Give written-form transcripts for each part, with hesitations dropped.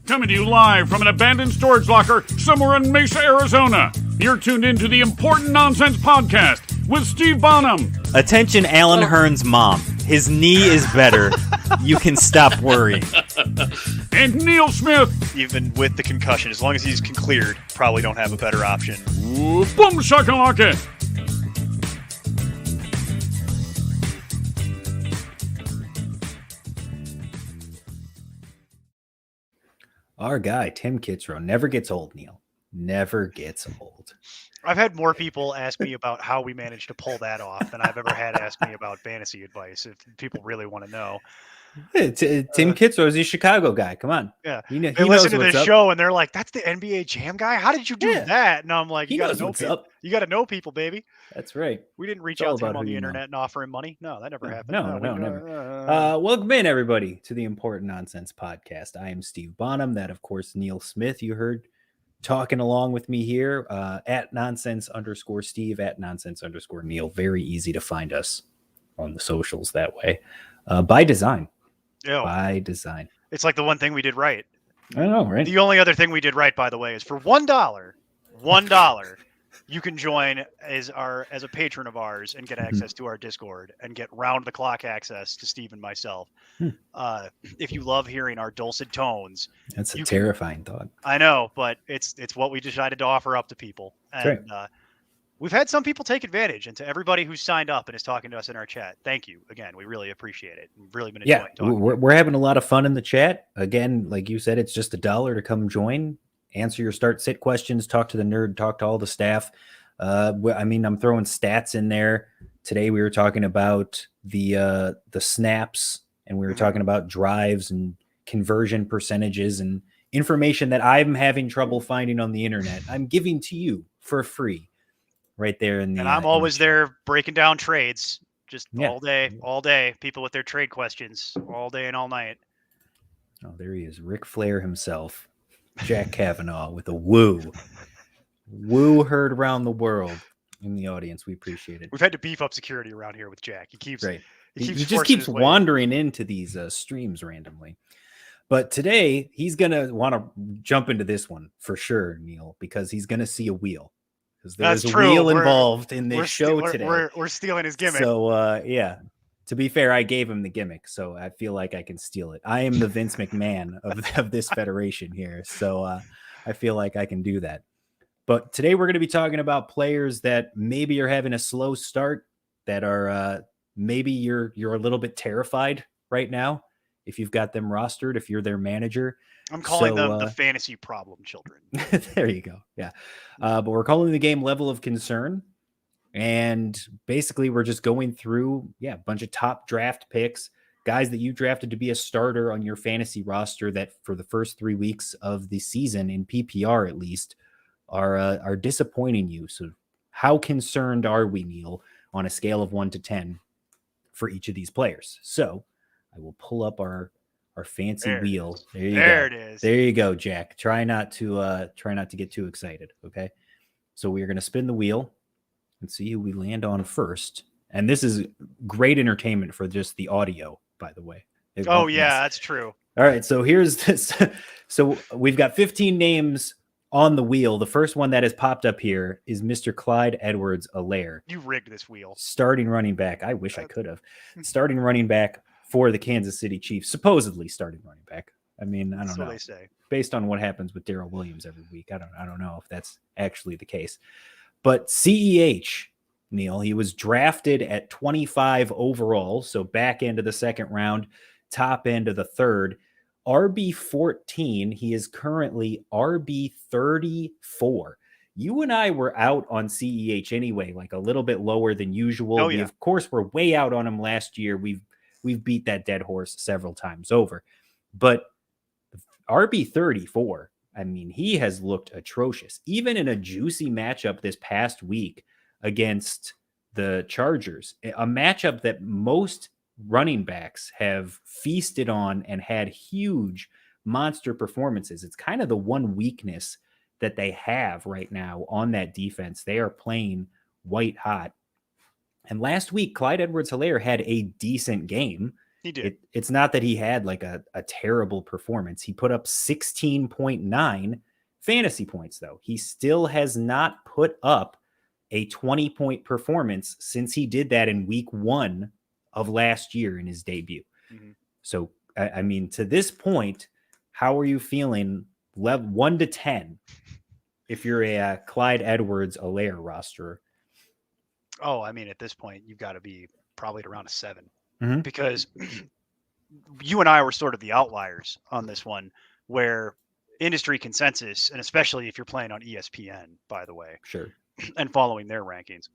Coming to you live from an abandoned storage locker somewhere in Mesa, Arizona. You're tuned into the Important Nonsense Podcast with Steve Bonham. Attention, Alan Hearn's mom. His knee is better. You can stop worrying. And Neil Smith. Even with the concussion, as long as he's cleared, probably don't have a better option. Ooh, boom shakalaka. Our guy, Tim Kitzrow, never gets old, Neil. Never gets old. I've had more people ask me about how we managed to pull that off than I've ever had ask me about fantasy advice, if people really want to know. Tim Kitzrow is a Chicago guy. Come on. Yeah. He they listen to this show and they're like, that's the NBA Jam guy? How did you do that? And I'm like, you got to know people. You got to know people, baby. That's right. We didn't reach out to him on the internet and offer him money. No, that never happened. No, never. Welcome in, everybody, to the Important Nonsense Podcast. I am Steve Bonham. That, of course, Neil Smith, you heard talking along with me here at @nonsense_Steve, at @nonsense_Neil. Very easy to find us on the socials that way. By design. Ew. By design. It's like the one thing we did right. I know, right? The only other thing we did right, by the way, is for $1, you can join as a patron of ours and get access to our Discord and get round the clock access to Steve and myself. If you love hearing our dulcet tones, that's a terrifying thought. I know, but it's what we decided to offer up to people. And we've had some people take advantage, and to everybody who's signed up and is talking to us in our chat, thank you again. We really appreciate it. We've really been enjoying talking. We're having a lot of fun in the chat. Again, like you said, it's just $1 to come join, answer your start sit questions, talk to the nerd, talk to all the staff. I mean, I'm throwing stats in there. Today we were talking about the snaps, and we were talking about drives and conversion percentages and information that I'm having trouble finding on the internet. I'm giving to you for free. Right there in the, and I'm always there breaking down trades, just all day. People with their trade questions all day and all night. Oh, there he is, Ric Flair himself, Jack Kavanaugh with a woo heard around the world in the audience. We appreciate it. We've had to beef up security around here with Jack. He just keeps wandering into these streams randomly. But today he's gonna want to jump into this one for sure, Neil, because he's gonna see a wheel. Because there's a wheel involved in this show today. We're stealing his gimmick. So, to be fair, I gave him the gimmick, so I feel like I can steal it. I am the Vince McMahon of this federation here, so I feel like I can do that. But today we're going to be talking about players that maybe are having a slow start, that are maybe you're a little bit terrified right now if you've got them rostered, if you're their manager. I'm calling them the fantasy problem children. There you go. Yeah. But we're calling the game Level of Concern. And basically we're just going through, a bunch of top draft picks, guys that you drafted to be a starter on your fantasy roster that for the first 3 weeks of the season, in PPR at least, are disappointing you. So how concerned are we, Neil, on a scale of 1 to 10 for each of these players? So I will pull up our fancy wheel. There it is. There you go, Jack. Try not to get too excited. Okay. So we are going to spin the wheel and see who we land on first. And this is great entertainment for just the audio, by the way. That's true. All right. So here's this. So we've got 15 names on the wheel. The first one that has popped up here is Mr. Clyde EdwardsHelaire. You rigged this wheel. Starting running back. I wish I could have. Starting running back for the Kansas City Chiefs, supposedly starting running back. I mean, I don't know. They say. Based on what happens with Darrell Williams every week, I don't know if that's actually the case. But CEH, Neil, he was drafted at 25 overall, so back end of the second round, top end of the third. RB14, he is currently RB34. You and I were out on CEH anyway, like a little bit lower than usual. We, of course, were way out on him last year. We've beat that dead horse several times over. But RB34, I mean, he has looked atrocious. Even in a juicy matchup this past week against the Chargers, a matchup that most running backs have feasted on and had huge monster performances. It's kind of the one weakness that they have right now on that defense. They are playing white hot. And last week, Clyde EdwardsHelaire had a decent game. He did. It's not that he had like a terrible performance. He put up 16.9 fantasy points, though. He still has not put up a 20-point performance since he did that in week 1 of last year in his debut. Mm-hmm. So, I mean, to this point, how are you feeling 1 to 10 if you're a Clyde EdwardsHelaire roster? Oh, I mean, at this point, you've got to be probably at around a 7 because you and I were sort of the outliers on this one, where industry consensus, and especially if you're playing on ESPN, by the way, sure, and following their rankings,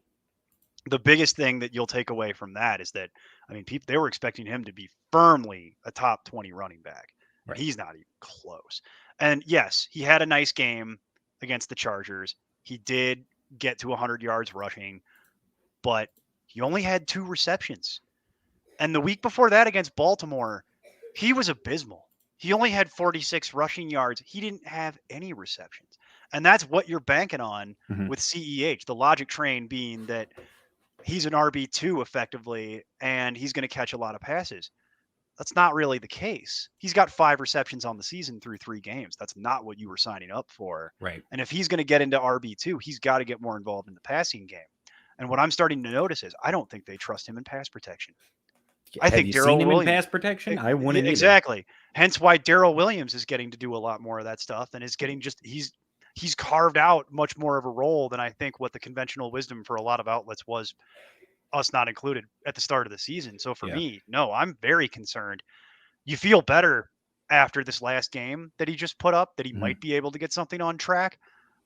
the biggest thing that you'll take away from that is that, I mean, they were expecting him to be firmly a top 20 running back. Right. He's not even close. And yes, he had a nice game against the Chargers. He did get to 100 yards rushing, but he only had 2 receptions. And the week before that against Baltimore, he was abysmal. He only had 46 rushing yards. He didn't have any receptions. And that's what you're banking on with CEH, the logic train being that he's an RB2 effectively, and he's going to catch a lot of passes. That's not really the case. He's got 5 receptions on the season through 3 games. That's not what you were signing up for. Right. And if he's going to get into RB2, he's got to get more involved in the passing game. And what I'm starting to notice is I don't think they trust him in pass protection. I think Darrell Williams in pass protection. I wouldn't exactly. Hence why Darrell Williams is getting to do a lot more of that stuff, and is getting he's carved out much more of a role than I think what the conventional wisdom for a lot of outlets was, us not included, at the start of the season. So for me, no, I'm very concerned. You feel better after this last game that he just put up, that he might be able to get something on track.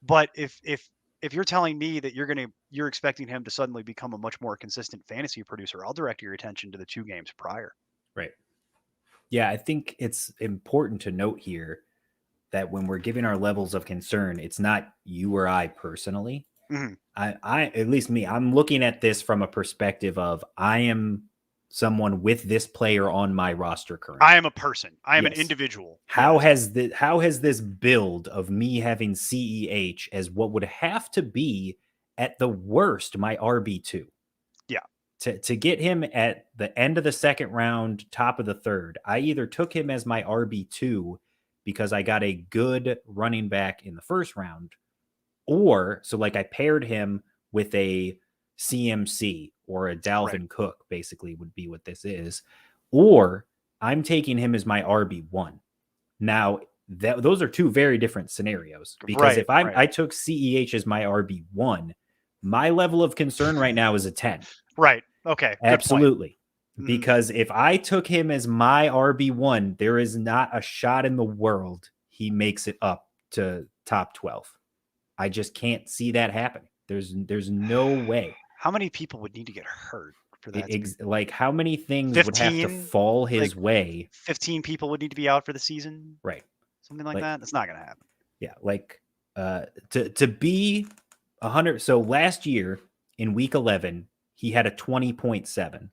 But if you're telling me that you're expecting him to suddenly become a much more consistent fantasy producer, I'll direct your attention to the 2 games prior. Right. Yeah, I think it's important to note here that when we're giving our levels of concern, it's not you or I personally. I at least me, I'm looking at this from a perspective of I am someone with this player on my roster currently. I am a person. I am an individual. How has this build of me having CEH as what would have to be at the worst my RB2? Yeah. To get him at the end of the 2nd round, top of the 3rd, I either took him as my RB2 because I got a good running back in the 1st round, or so like I paired him with a CMC or a Dalvin Cook, basically would be what this is, or I'm taking him as my RB1. Now, those are 2 very different scenarios, because if I took CEH as my RB1, my level of concern right now is a 10. Right. Okay. Absolutely. Because if I took him as my RB1, there is not a shot in the world he makes it up to top 12. I just can't see that happening. There's no way. How many people would need to get hurt for that? Like how many things 15, would have to fall his way? 15 people would need to be out for the season. Right. Something like that. That's not going to happen. Yeah. Like to be 100. So last year in week 11, he had a 20.7.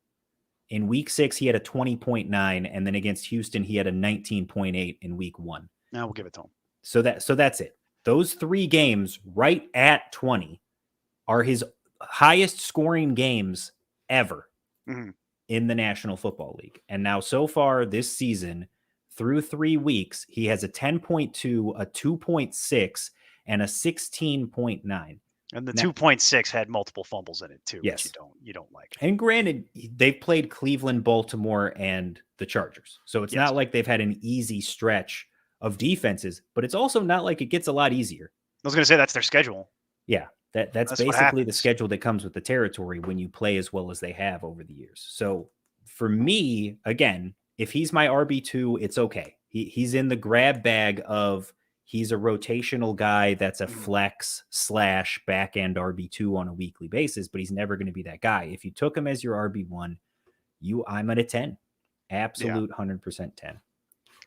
In week 6, he had a 20.9. And then against Houston, he had a 19.8 in week 1. Now we'll give it to him. So that's it. Those 3 games right at 20 are his highest scoring games ever in the National Football League. And now so far this season, through 3 weeks, he has a 10.2, a 2.6, and a 16.9. And the 2.6 had multiple fumbles in it too. Yes. Which you don't like. And granted, they've played Cleveland, Baltimore, and the Chargers. So it's not like they've had an easy stretch of defenses, but it's also not like it gets a lot easier. I was going to say that's their schedule. Yeah, that's basically the schedule that comes with the territory when you play as well as they have over the years. So for me, again, if he's my RB2, it's okay. He's in the grab bag of he's a rotational guy that's a flex / back end RB2 on a weekly basis, but he's never going to be that guy. If you took him as your RB1, I'm at a 10. Absolute 100% 10.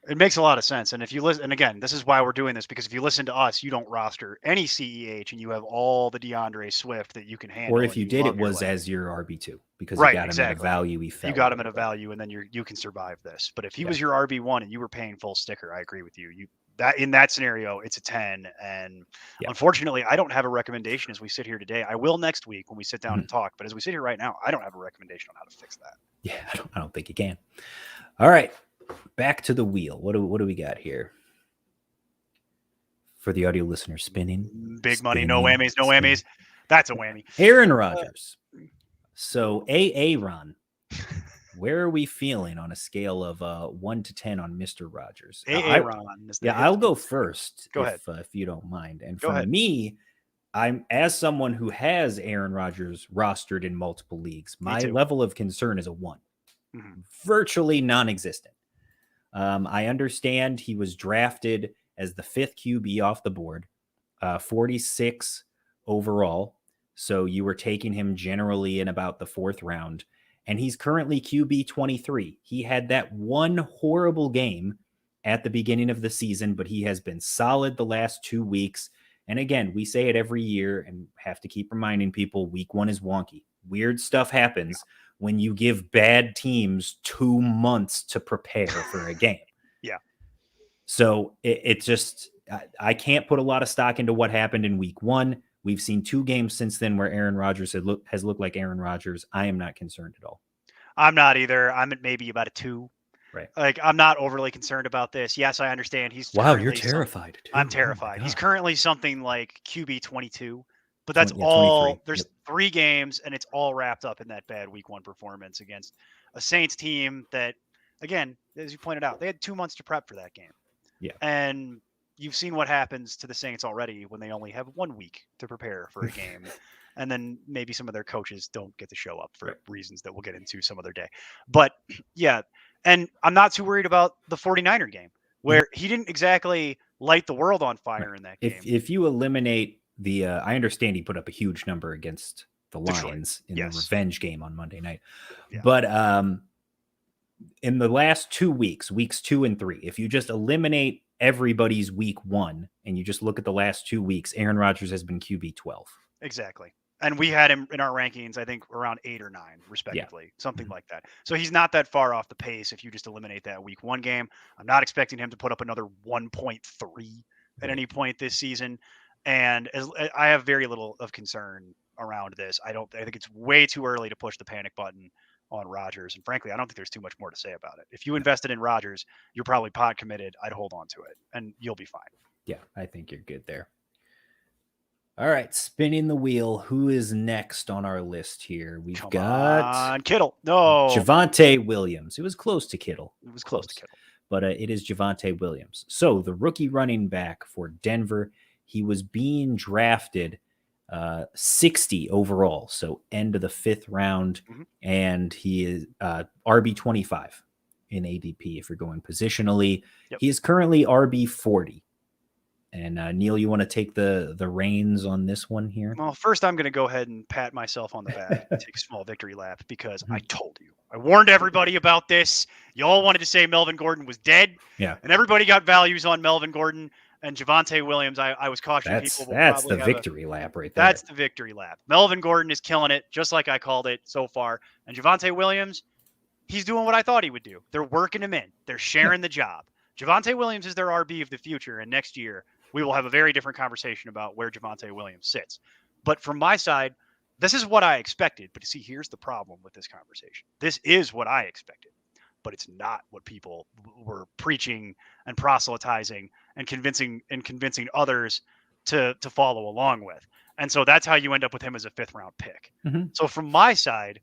It makes a lot of sense. And if you listen, and again, this is why we're doing this, because if you listen to us, you don't roster any CEH and you have all the DeAndre Swift that you can handle. Or if you did, it was as your RB2 because you got him at a value. You got him at a value and then you can survive this. But if he was your RB1 and you were paying full sticker, I agree with you. that in that scenario, it's a 10. And unfortunately, I don't have a recommendation as we sit here today. I will next week when we sit down and talk. But as we sit here right now, I don't have a recommendation on how to fix that. Yeah, I don't think you can. All right, back to the wheel. What do we got here? For the audio listener, spinning. Big money, no whammies, no whammies. That's a whammy. Aaron Rodgers. So Ron, where are we feeling on a scale of 1 to 10 on Mr. Rodgers? Ron. I'll go first. Go ahead. If you don't mind. And go for ahead. me, I'm as someone who has Aaron Rodgers rostered in multiple leagues, my level of concern is a 1. Virtually non-existent. I understand he was drafted as the 5th QB off the board, 46 overall. So you were taking him generally in about the 4th round. And he's currently QB 23. He had that one horrible game at the beginning of the season, but he has been solid the last 2 weeks. And again, we say it every year and have to keep reminding people, week 1 is wonky. Weird stuff happens when you give bad teams 2 months to prepare for a game. Yeah. So it's just, I can't put a lot of stock into what happened in week 1. We've seen 2 games since then where Aaron Rodgers has looked like Aaron Rodgers. I am not concerned at all. I'm not either. I'm at maybe about a 2. Right. Like, I'm not overly concerned about this. Yes, I understand. You're terrified. I'm terrified. He's currently something like QB 22, but that's all. There's 3 games, and it's all wrapped up in that bad week 1 performance against a Saints team that, again, as you pointed out, they had 2 months to prep for that game. Yeah. And you've seen what happens to the Saints already when they only have 1 week to prepare for a game. And then maybe some of their coaches don't get to show up for reasons that we'll get into some other day. But yeah, and I'm not too worried about the 49er game where he didn't exactly light the world on fire in that game. If you eliminate the, I understand he put up a huge number against the Lions in the revenge game on Monday night. Yeah. But in the last 2 weeks, weeks 2 and 3, if you just eliminate everybody's week 1 and you just look at the last 2 weeks, Aaron Rodgers has been QB 12. Exactly. And we had him in our rankings, I think around 8 or 9 respectively, something like that. So he's not that far off the pace. If you just eliminate that week 1 game, I'm not expecting him to put up another 1.3 at any point this season. And I have very little of concern around this. I think it's way too early to push the panic button on Rodgers. And frankly, I don't think there's too much more to say about it. If you invested in Rodgers, you're probably pot committed. I'd hold on to it and you'll be fine. Yeah, I think you're good there. All right, spinning the wheel. Who is next on our list here? We've got Kittle. No, Javonte Williams. It was close to Kittle. But it is Javonte Williams. So the rookie running back for Denver, he was being drafted 60 overall, so end of the 5th round, and he is RB 25 in ADP if you're going positionally. He is currently RB 40. And Neil, you want to take the reins on this one here? Well, first I'm going to go ahead and pat myself on the back and take a small victory lap because I told you. I warned everybody about this. You all wanted to say Melvin Gordon was dead. Yeah. And everybody got values on Melvin Gordon and Javonte Williams. I was cautioning people. That's the victory lap right there. That's the victory lap. Melvin Gordon is killing it, just like I called it so far. And Javonte Williams, he's doing what I thought he would do. They're working him in. They're sharing the job. Javonte Williams is their RB of the future, and next year we will have a very different conversation about where Javonte Williams sits. But from my side, this is what I expected. But see, here's the problem with this conversation. This is what I expected, but it's not what people were preaching and proselytizing and convincing others to follow along with. And so that's how you end up with him as a 5th round pick. So from my side,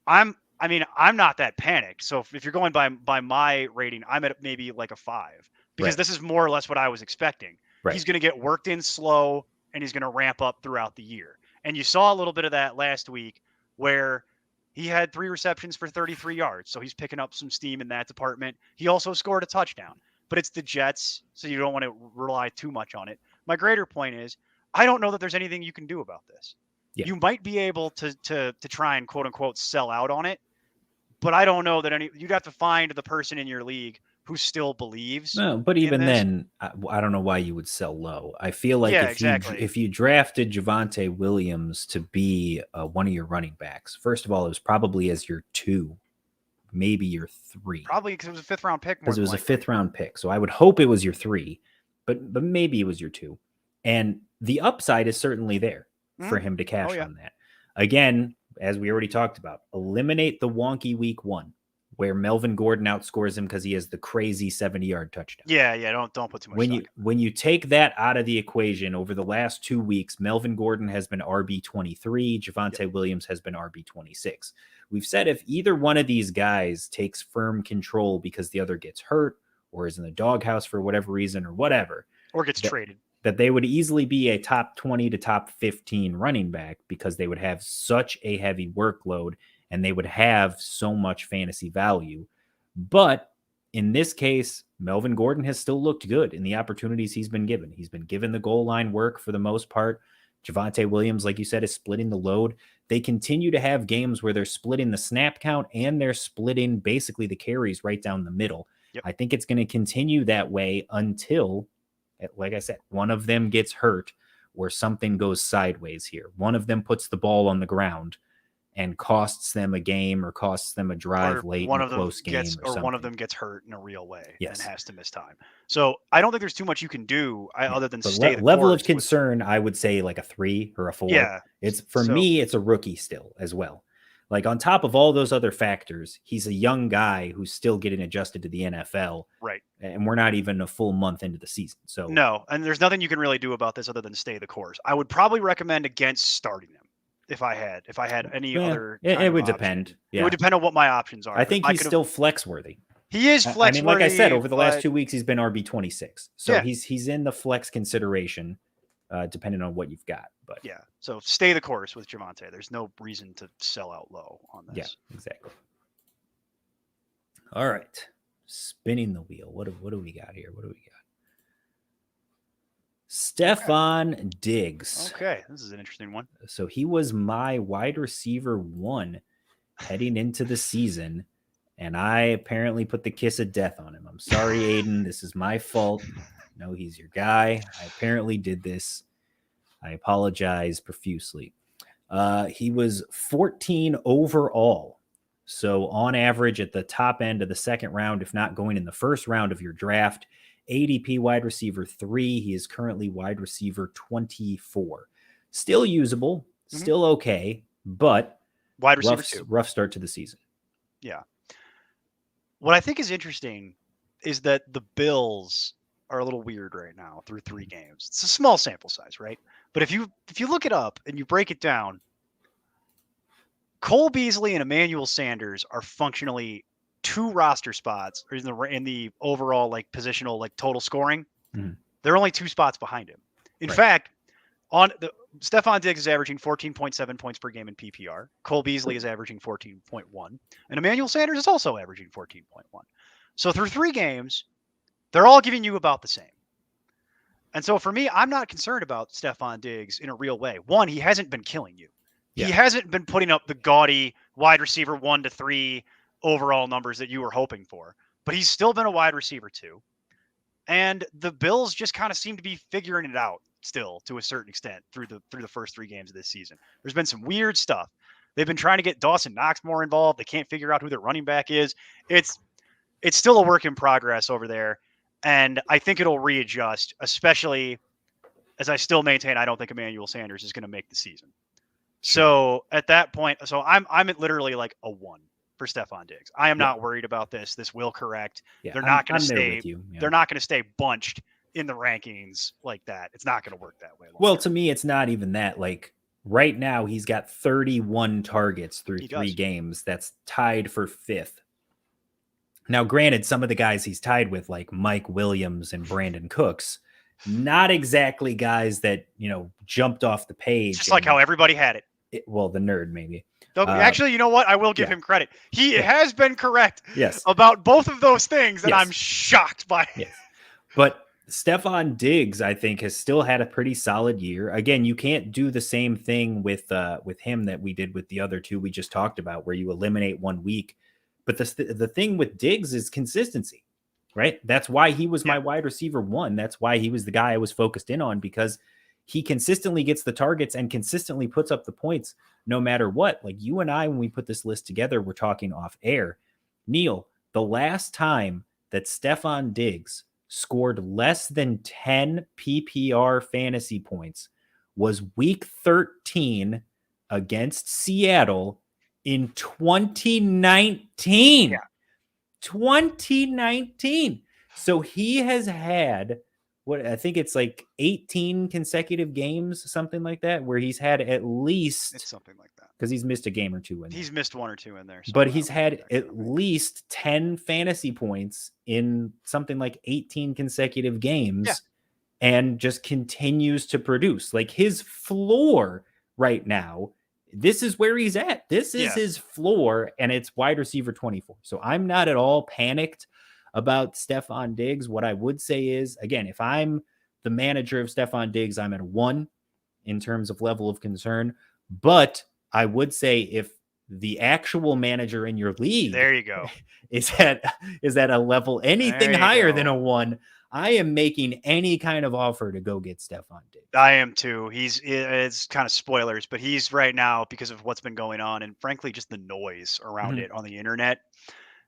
I'm not that panicked. So if you're going by my rating, I'm at maybe like a 5. Because this is more or less what I was expecting. He's going to get worked in slow, and he's going to ramp up throughout the year. And you saw a little bit of that last week where he had 3 receptions for 33 yards. So he's picking up some steam in that department. He also scored a touchdown. But it's the Jets, so you don't want to rely too much on it. My greater point is, I don't know that there's anything you can do about this. Yeah. You might be able to try and, quote-unquote, sell out on it. But I don't know that you'd have to find the person in your league who still believes. No, but even then, I don't know why you would sell low. I feel like if you drafted Javonte Williams to be one of your running backs, first of all, it was probably as your 2, maybe your 3. Probably because it was a 5th-round pick. Because it was a 5th-round pick. So I would hope it was your 3, but maybe it was your 2. And the upside is certainly there for him to cash on that. Again, as we already talked about, eliminate the wonky week 1 where Melvin Gordon outscores him because he has the crazy 70-yard touchdown. Yeah. Don't put too much. When you take that out of the equation, over the last 2 weeks, Melvin Gordon has been RB23, Javonte Williams has been RB26. We've said if either one of these guys takes firm control because the other gets hurt or is in the doghouse for whatever reason or whatever, or gets traded, that they would easily be a top 20 to top 15 running back because they would have such a heavy workload and they would have so much fantasy value. But in this case, Melvin Gordon has still looked good in the opportunities he's been given. He's been given the goal line work for the most part. Javonte Williams, like you said, is splitting the load. They continue to have games where they're splitting the snap count and they're splitting basically the carries right down the middle. Yep. I think it's going to continue that way until, like I said, one of them gets hurt or something goes sideways here. One of them puts the ball on the ground and costs them a game or costs them a drive late in a close game. Or one of them gets hurt in a real way and has to miss time. So I don't think there's too much you can do other than stay the level course of concern, I would say like a 3 or a 4. Yeah. It's me, it's a rookie still as well. Like on top of all those other factors, he's a young guy who's still getting adjusted to the NFL. Right. And we're not even a full month into the season. So no, and there's nothing you can really do about this other than stay the course. I would probably recommend against starting them. If I had any other, it would depend. Yeah. It would depend on what my options are. I think he's still flex worthy. He is flex. I mean, like I said, over the last 2 weeks, he's been RB26, so he's in the flex consideration, depending on what you've got. But yeah, so stay the course with Javonte. There's no reason to sell out low on this. Yeah, exactly. All right, spinning the wheel. What do we got here? What do we got? Stefon Diggs. Okay, this is an interesting one. So he was my wide receiver 1 heading into the season, and I apparently put the kiss of death on him. I'm sorry, Aiden. This is my fault. No, he's your guy. I apparently did this. I apologize profusely. He was 14 overall. So on average at the top end of the second round, if not going in the first round of your draft, ADP wide receiver 3. He is currently wide receiver 24. Still usable, still okay, but wide receiver 2. Rough start to the season. Yeah. What I think is interesting is that the Bills are a little weird right now through 3 games. It's a small sample size, right? But if you look it up and you break it down, Cole Beasley and Emmanuel Sanders are functionally 2 roster spots in the overall like positional like total scoring. They're only 2 spots behind him. In fact, Stefon Diggs is averaging 14.7 points per game in PPR. Cole Beasley is averaging 14.1, and Emmanuel Sanders is also averaging 14.1. So through 3 games, they're all giving you about the same. And so for me, I'm not concerned about Stefon Diggs in a real way. One, he hasn't been killing you. Yeah. He hasn't been putting up the gaudy wide receiver 1 to 3 overall numbers that you were hoping for, but he's still been a wide receiver 2. And the Bills just kind of seem to be figuring it out still to a certain extent through the first 3 games of this season. There's been some weird stuff. They've been trying to get Dawson Knox more involved. They can't figure out who their running back is. It's still a work in progress over there. And I think it'll readjust, especially as I still maintain, I don't think Emmanuel Sanders is going to make the season. So at that point, so I'm at literally like a 1 for Stefon Diggs. I am not worried about this. This will correct. Yeah, they're not going to stay. They're not going to stay bunched in the rankings like that. It's not going to work that way. Well, to me, it's not even that. Like right now, he's got 31 targets through 3 games. That's tied for 5th. Now, granted, some of the guys he's tied with, like Mike Williams and Brandon Cooks, not exactly guys that, jumped off the page. Just like how everybody had it. Well, the nerd, maybe. Actually, you know what? I will give him credit. He has been correct yes. about both of those things, and I'm shocked by it. Yes. But Stefon Diggs, I think, has still had a pretty solid year. Again, you can't do the same thing with him that we did with the other 2 we just talked about, where you eliminate 1 week. But the thing with Diggs is consistency, right? That's why he was my wide receiver 1. That's why he was the guy I was focused in on, because he consistently gets the targets and consistently puts up the points no matter what. Like you and I, when we put this list together, we're talking off air. Neil, the last time that Stefon Diggs scored less than 10 PPR fantasy points was week 13 against Seattle in 2019. Yeah. 2019. So he has had what I think it's like 18 consecutive games, something like that, where he's had at least It's something like that. because he's missed a game or two in there. He's missed 1 or 2 in there. But he's had at least 10 fantasy points in something like 18 consecutive games and just continues to produce. Like his floor right now, this is where he's at. This is his floor, and it's wide receiver 24. So I'm not at all panicked about Stefon Diggs. What I would say is, again, if I'm the manager of Stefon Diggs, I'm at a 1 in terms of level of concern. But I would say if the actual manager in your league, there you go, is at a level anything higher than a 1, I am making any kind of offer to go get Stefon Diggs. I am too. It's kind of spoilers, but he's right now, because of what's been going on and frankly just the noise around it on the internet,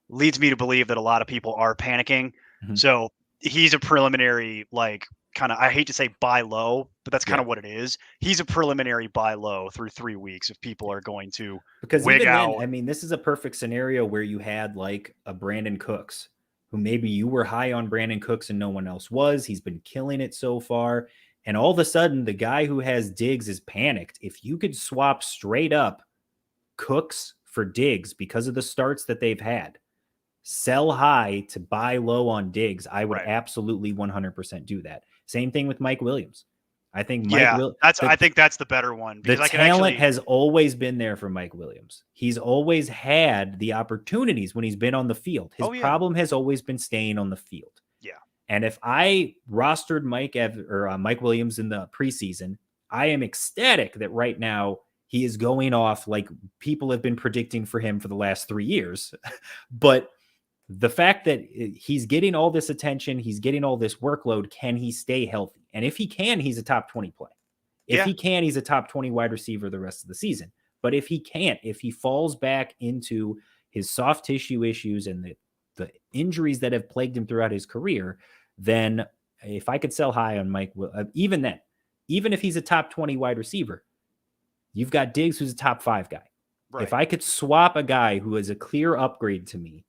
leads me to believe that a lot of people are panicking. So he's a preliminary, like, kind of, I hate to say buy low, but that's kind of what it is. He's a preliminary buy low through 3 weeks if people are going to wig out. Then, I mean, this is a perfect scenario where you had like a Brandon Cooks, who maybe you were high on Brandon Cooks and no one else was. He's been killing it so far. And all of a sudden, the guy who has Diggs is panicked. If you could swap straight up Cooks for Diggs because of the starts that they've had, sell high to buy low on Diggs, I would absolutely 100% do that. Same thing with Mike Williams. I think I think that's the better one. The talent has always been there for Mike Williams. He's always had the opportunities when he's been on the field. His problem has always been staying on the field. Yeah. And if I rostered Mike Williams in the preseason, I am ecstatic that right now he is going off like people have been predicting for him for the last 3 years. But the fact that he's getting all this attention, he's getting all this workload, can he stay healthy? And if he can, he's a top 20 play. If he can, he's a top 20 wide receiver the rest of the season. But if he can't, if he falls back into his soft tissue issues and the injuries that have plagued him throughout his career, then if I could sell high on Mike, even then, even if he's a top 20 wide receiver, you've got Diggs, who's a top 5 guy. Right. If I could swap a guy who is a clear upgrade to me,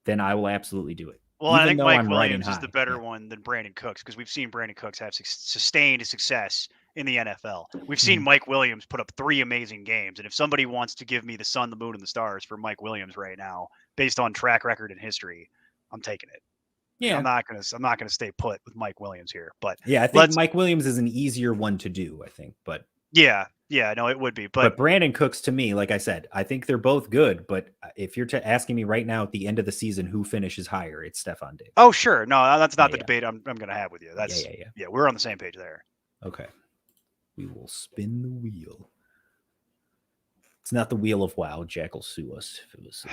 then I will absolutely do it. Well, I think Mike Williams is the better one than Brandon Cooks, because we've seen Brandon Cooks have sustained success in the NFL. We've seen Mike Williams put up 3 amazing games. And if somebody wants to give me the sun, the moon, and the stars for Mike Williams right now, based on track record and history, I'm taking it. Yeah. I'm not gonna stay put with Mike Williams here. But yeah, I think Mike Williams is an easier one to do, I think. But yeah, no, it would be. But Brandon Cooks, to me, like I said, I think they're both good. But if you're asking me right now at the end of the season who finishes higher, it's Stefon Diggs. Oh, sure. No, that's not the debate I'm going to have with you. That's yeah, we're on the same page there. Okay. We will spin the wheel. It's not the wheel of WoW. Jack will sue us if it was.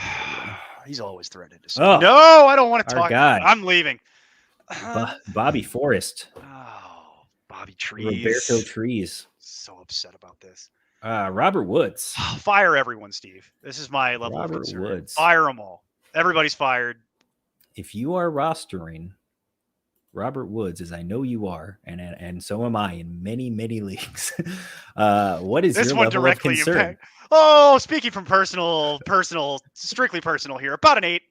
He's always threatened to sue. Oh, no, I don't want to talk. God. I'm leaving. Bobby Forrest. Oh, Bobby Trees. Roberto Trees. So upset about this. Robert Woods. Fire everyone, Steve. This is my level of concern. Woods. Fire them all. Everybody's fired. If you are rostering Robert Woods, as I know you are, and so am I in many, many leagues, what is this your one level directly of concern? Impact? Oh, speaking from strictly personal here, about an 8.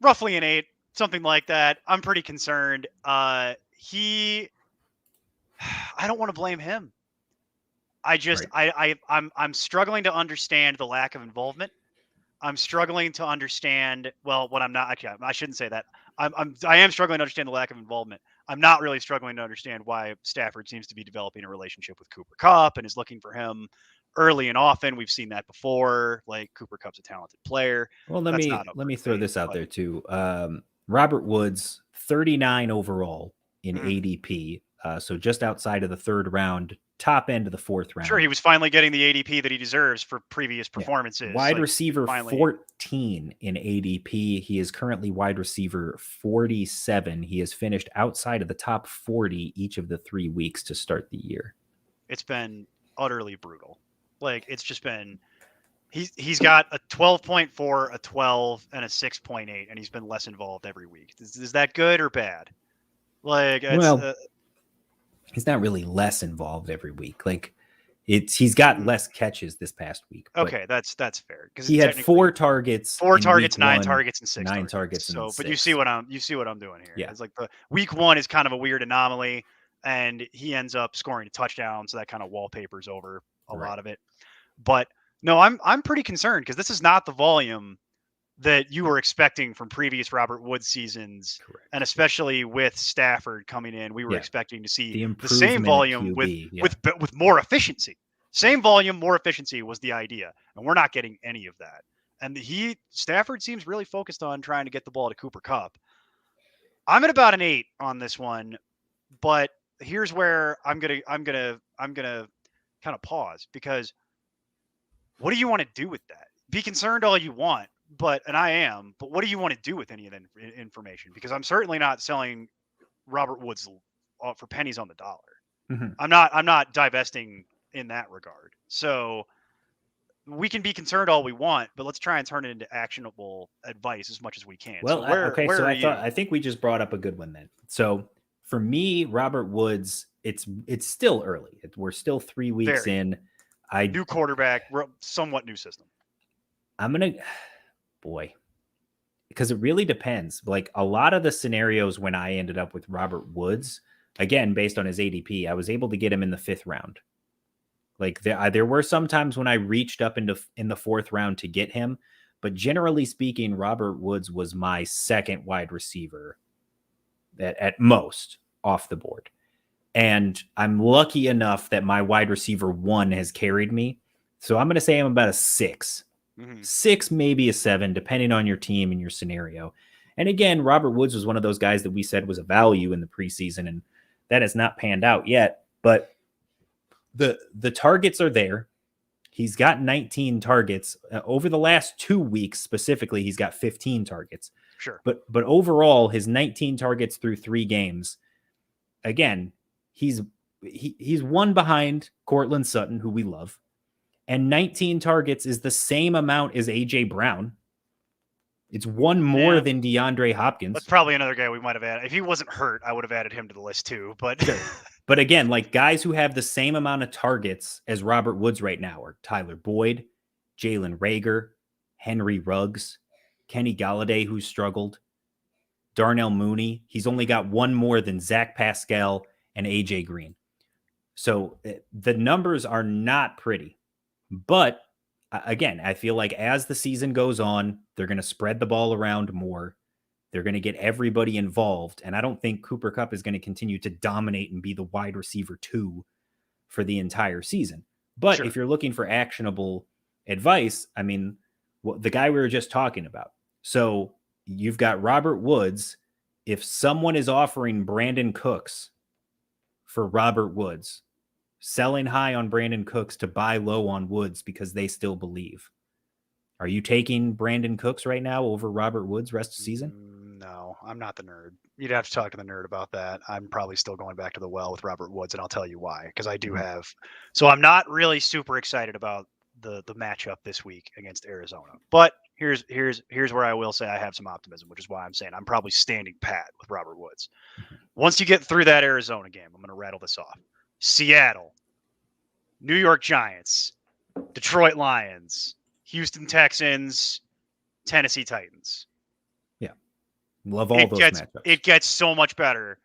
Roughly an 8, something like that. I'm pretty concerned. I don't want to blame him. I'm struggling to understand the lack of involvement. I'm struggling to understand, well, what I'm not, actually, I shouldn't say that. I am struggling to understand the lack of involvement. I'm not really struggling to understand why Stafford seems to be developing a relationship with Cooper Kupp and is looking for him early and often. We've seen that before. Like, Cooper Kupp's a talented player. Well, let me throw this out there too. Robert Woods, 39 overall in ADP. So just outside of the 3rd round, top end of the 4th round. Sure, he was finally getting the ADP that he deserves for previous performances. Wide receiver 14 in ADP. He is currently wide receiver 47. He has finished outside of the top 40 each of the 3 weeks to start the year. It's been utterly brutal. Like, it's just been He's got a 12.4, a 12, and a 6.8, and he's been less involved every week. Is that good or bad? Like, Well, he's not really less involved every week. Like, he's got less catches this past week. Okay, that's fair because he had 4 targets, 4 targets, 9 1, targets, and 6 targets. So, and but 6. you see what I'm doing here. Yeah. It's like the week 1 is kind of a weird anomaly, and he ends up scoring a touchdown, so that kind of wallpapers over a lot of it. But no, I'm pretty concerned because this is not the volume that you were expecting from previous Robert Woods seasons. Correct. And especially with Stafford coming in, we were expecting to see the same improvement volume QB, with more efficiency. Same volume, more efficiency was the idea, and we're not getting any of that. And Stafford seems really focused on trying to get the ball to Cooper Kupp. I'm at about an 8 on this one, but here's where I'm gonna kind of pause, because what do you want to do with that? Be concerned all you want, and I am, but what do you want to do with any of that information? Because I'm certainly not selling Robert Woods for pennies on the dollar. Mm-hmm. I'm not divesting in that regard. So we can be concerned all we want, but let's try and turn it into actionable advice as much as we can. Well, so I think we just brought up a good one then. So for me, Robert Woods, it's still early. We're still 3 weeks in. New quarterback, somewhat new system. Because it really depends. Like, a lot of the scenarios when I ended up with Robert Woods, again, based on his ADP, I was able to get him in the 5th round. Like, there were some times when I reached up in the 4th round to get him, but generally speaking, Robert Woods was my 2nd wide receiver at most off the board. And I'm lucky enough that my wide receiver 1 has carried me. So I'm going to say I'm about a 6. 6, maybe a 7, depending on your team and your scenario. And again, Robert Woods was one of those guys that we said was a value in the preseason, and that has not panned out yet. But the targets are there. He's got 19 targets. Over the last 2 weeks specifically, he's got 15 targets. Sure. But overall, his 19 targets through 3 games, again, he's 1 behind Cortland Sutton, who we love. And 19 targets is the same amount as A.J. Brown. It's 1 more than DeAndre Hopkins. That's probably another guy we might have added. If he wasn't hurt, I would have added him to the list too. But sure. But again, like, guys who have the same amount of targets as Robert Woods right now are Tyler Boyd, Jalen Reagor, Henry Ruggs, Kenny Galladay, who's struggled, Darnell Mooney. He's only got 1 more than Zach Pascal and A.J. Green. So the numbers are not pretty. But again, I feel like as the season goes on, they're going to spread the ball around more. They're going to get everybody involved. And I don't think Cooper Kupp is going to continue to dominate and be the wide receiver 2 for the entire season. But if you're looking for actionable advice, I mean, the guy we were just talking about. So you've got Robert Woods. If someone is offering Brandon Cooks for Robert Woods, selling high on Brandon Cooks to buy low on Woods because they still believe, are you taking Brandon Cooks right now over Robert Woods rest of season? No, I'm not the nerd. You'd have to talk to the nerd about that. I'm probably still going back to the well with Robert Woods, and I'll tell you why. Because I do have. So I'm not really super excited about the matchup this week against Arizona. But here's where I will say I have some optimism, which is why I'm saying I'm probably standing pat with Robert Woods. Once you get through that Arizona game, I'm going to rattle this off. Seattle, New York Giants, Detroit Lions, Houston Texans, Tennessee Titans. Yeah. Love all those matchups. It gets so much better.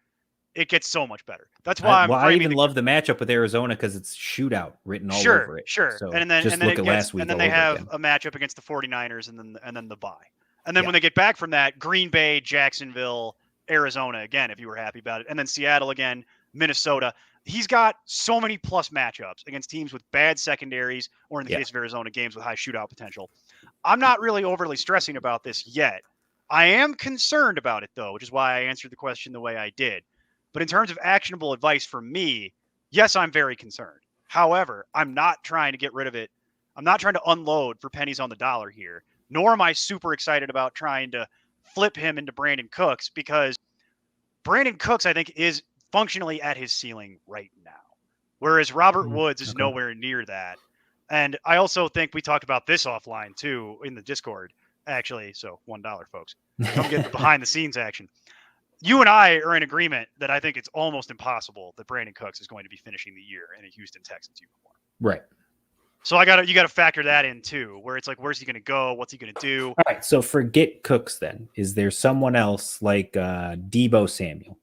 That's why I even love the matchup with Arizona because it's shootout written all over it. Sure. So and then look at last week. And then they have a matchup against the 49ers and then the bye. And then when they get back from that, Green Bay, Jacksonville, Arizona again, if you were happy about it. And then Seattle again, Minnesota. He's got so many plus matchups against teams with bad secondaries, or in the case of Arizona, games with high shootout potential. I'm not really overly stressing about this yet. I am concerned about it, though, which is why I answered the question the way I did. But in terms of actionable advice from me, yes, I'm very concerned. However, I'm not trying to get rid of it. I'm not trying to unload for pennies on the dollar here, nor am I super excited about trying to flip him into Brandon Cooks, because Brandon Cooks, I think, is functionally at his ceiling right now, whereas Robert Woods is nowhere near that. And I also think we talked about this offline too in the Discord, actually. So $1, folks. Come get the behind the scenes action. You and I are in agreement that I think it's almost impossible that Brandon Cooks is going to be finishing the year in a Houston Texans uniform. Right. So you gotta factor that in too, where it's like, where's he going to go? What's he going to do? All right. So forget Cooks then. Is there someone else like Debo Samuel?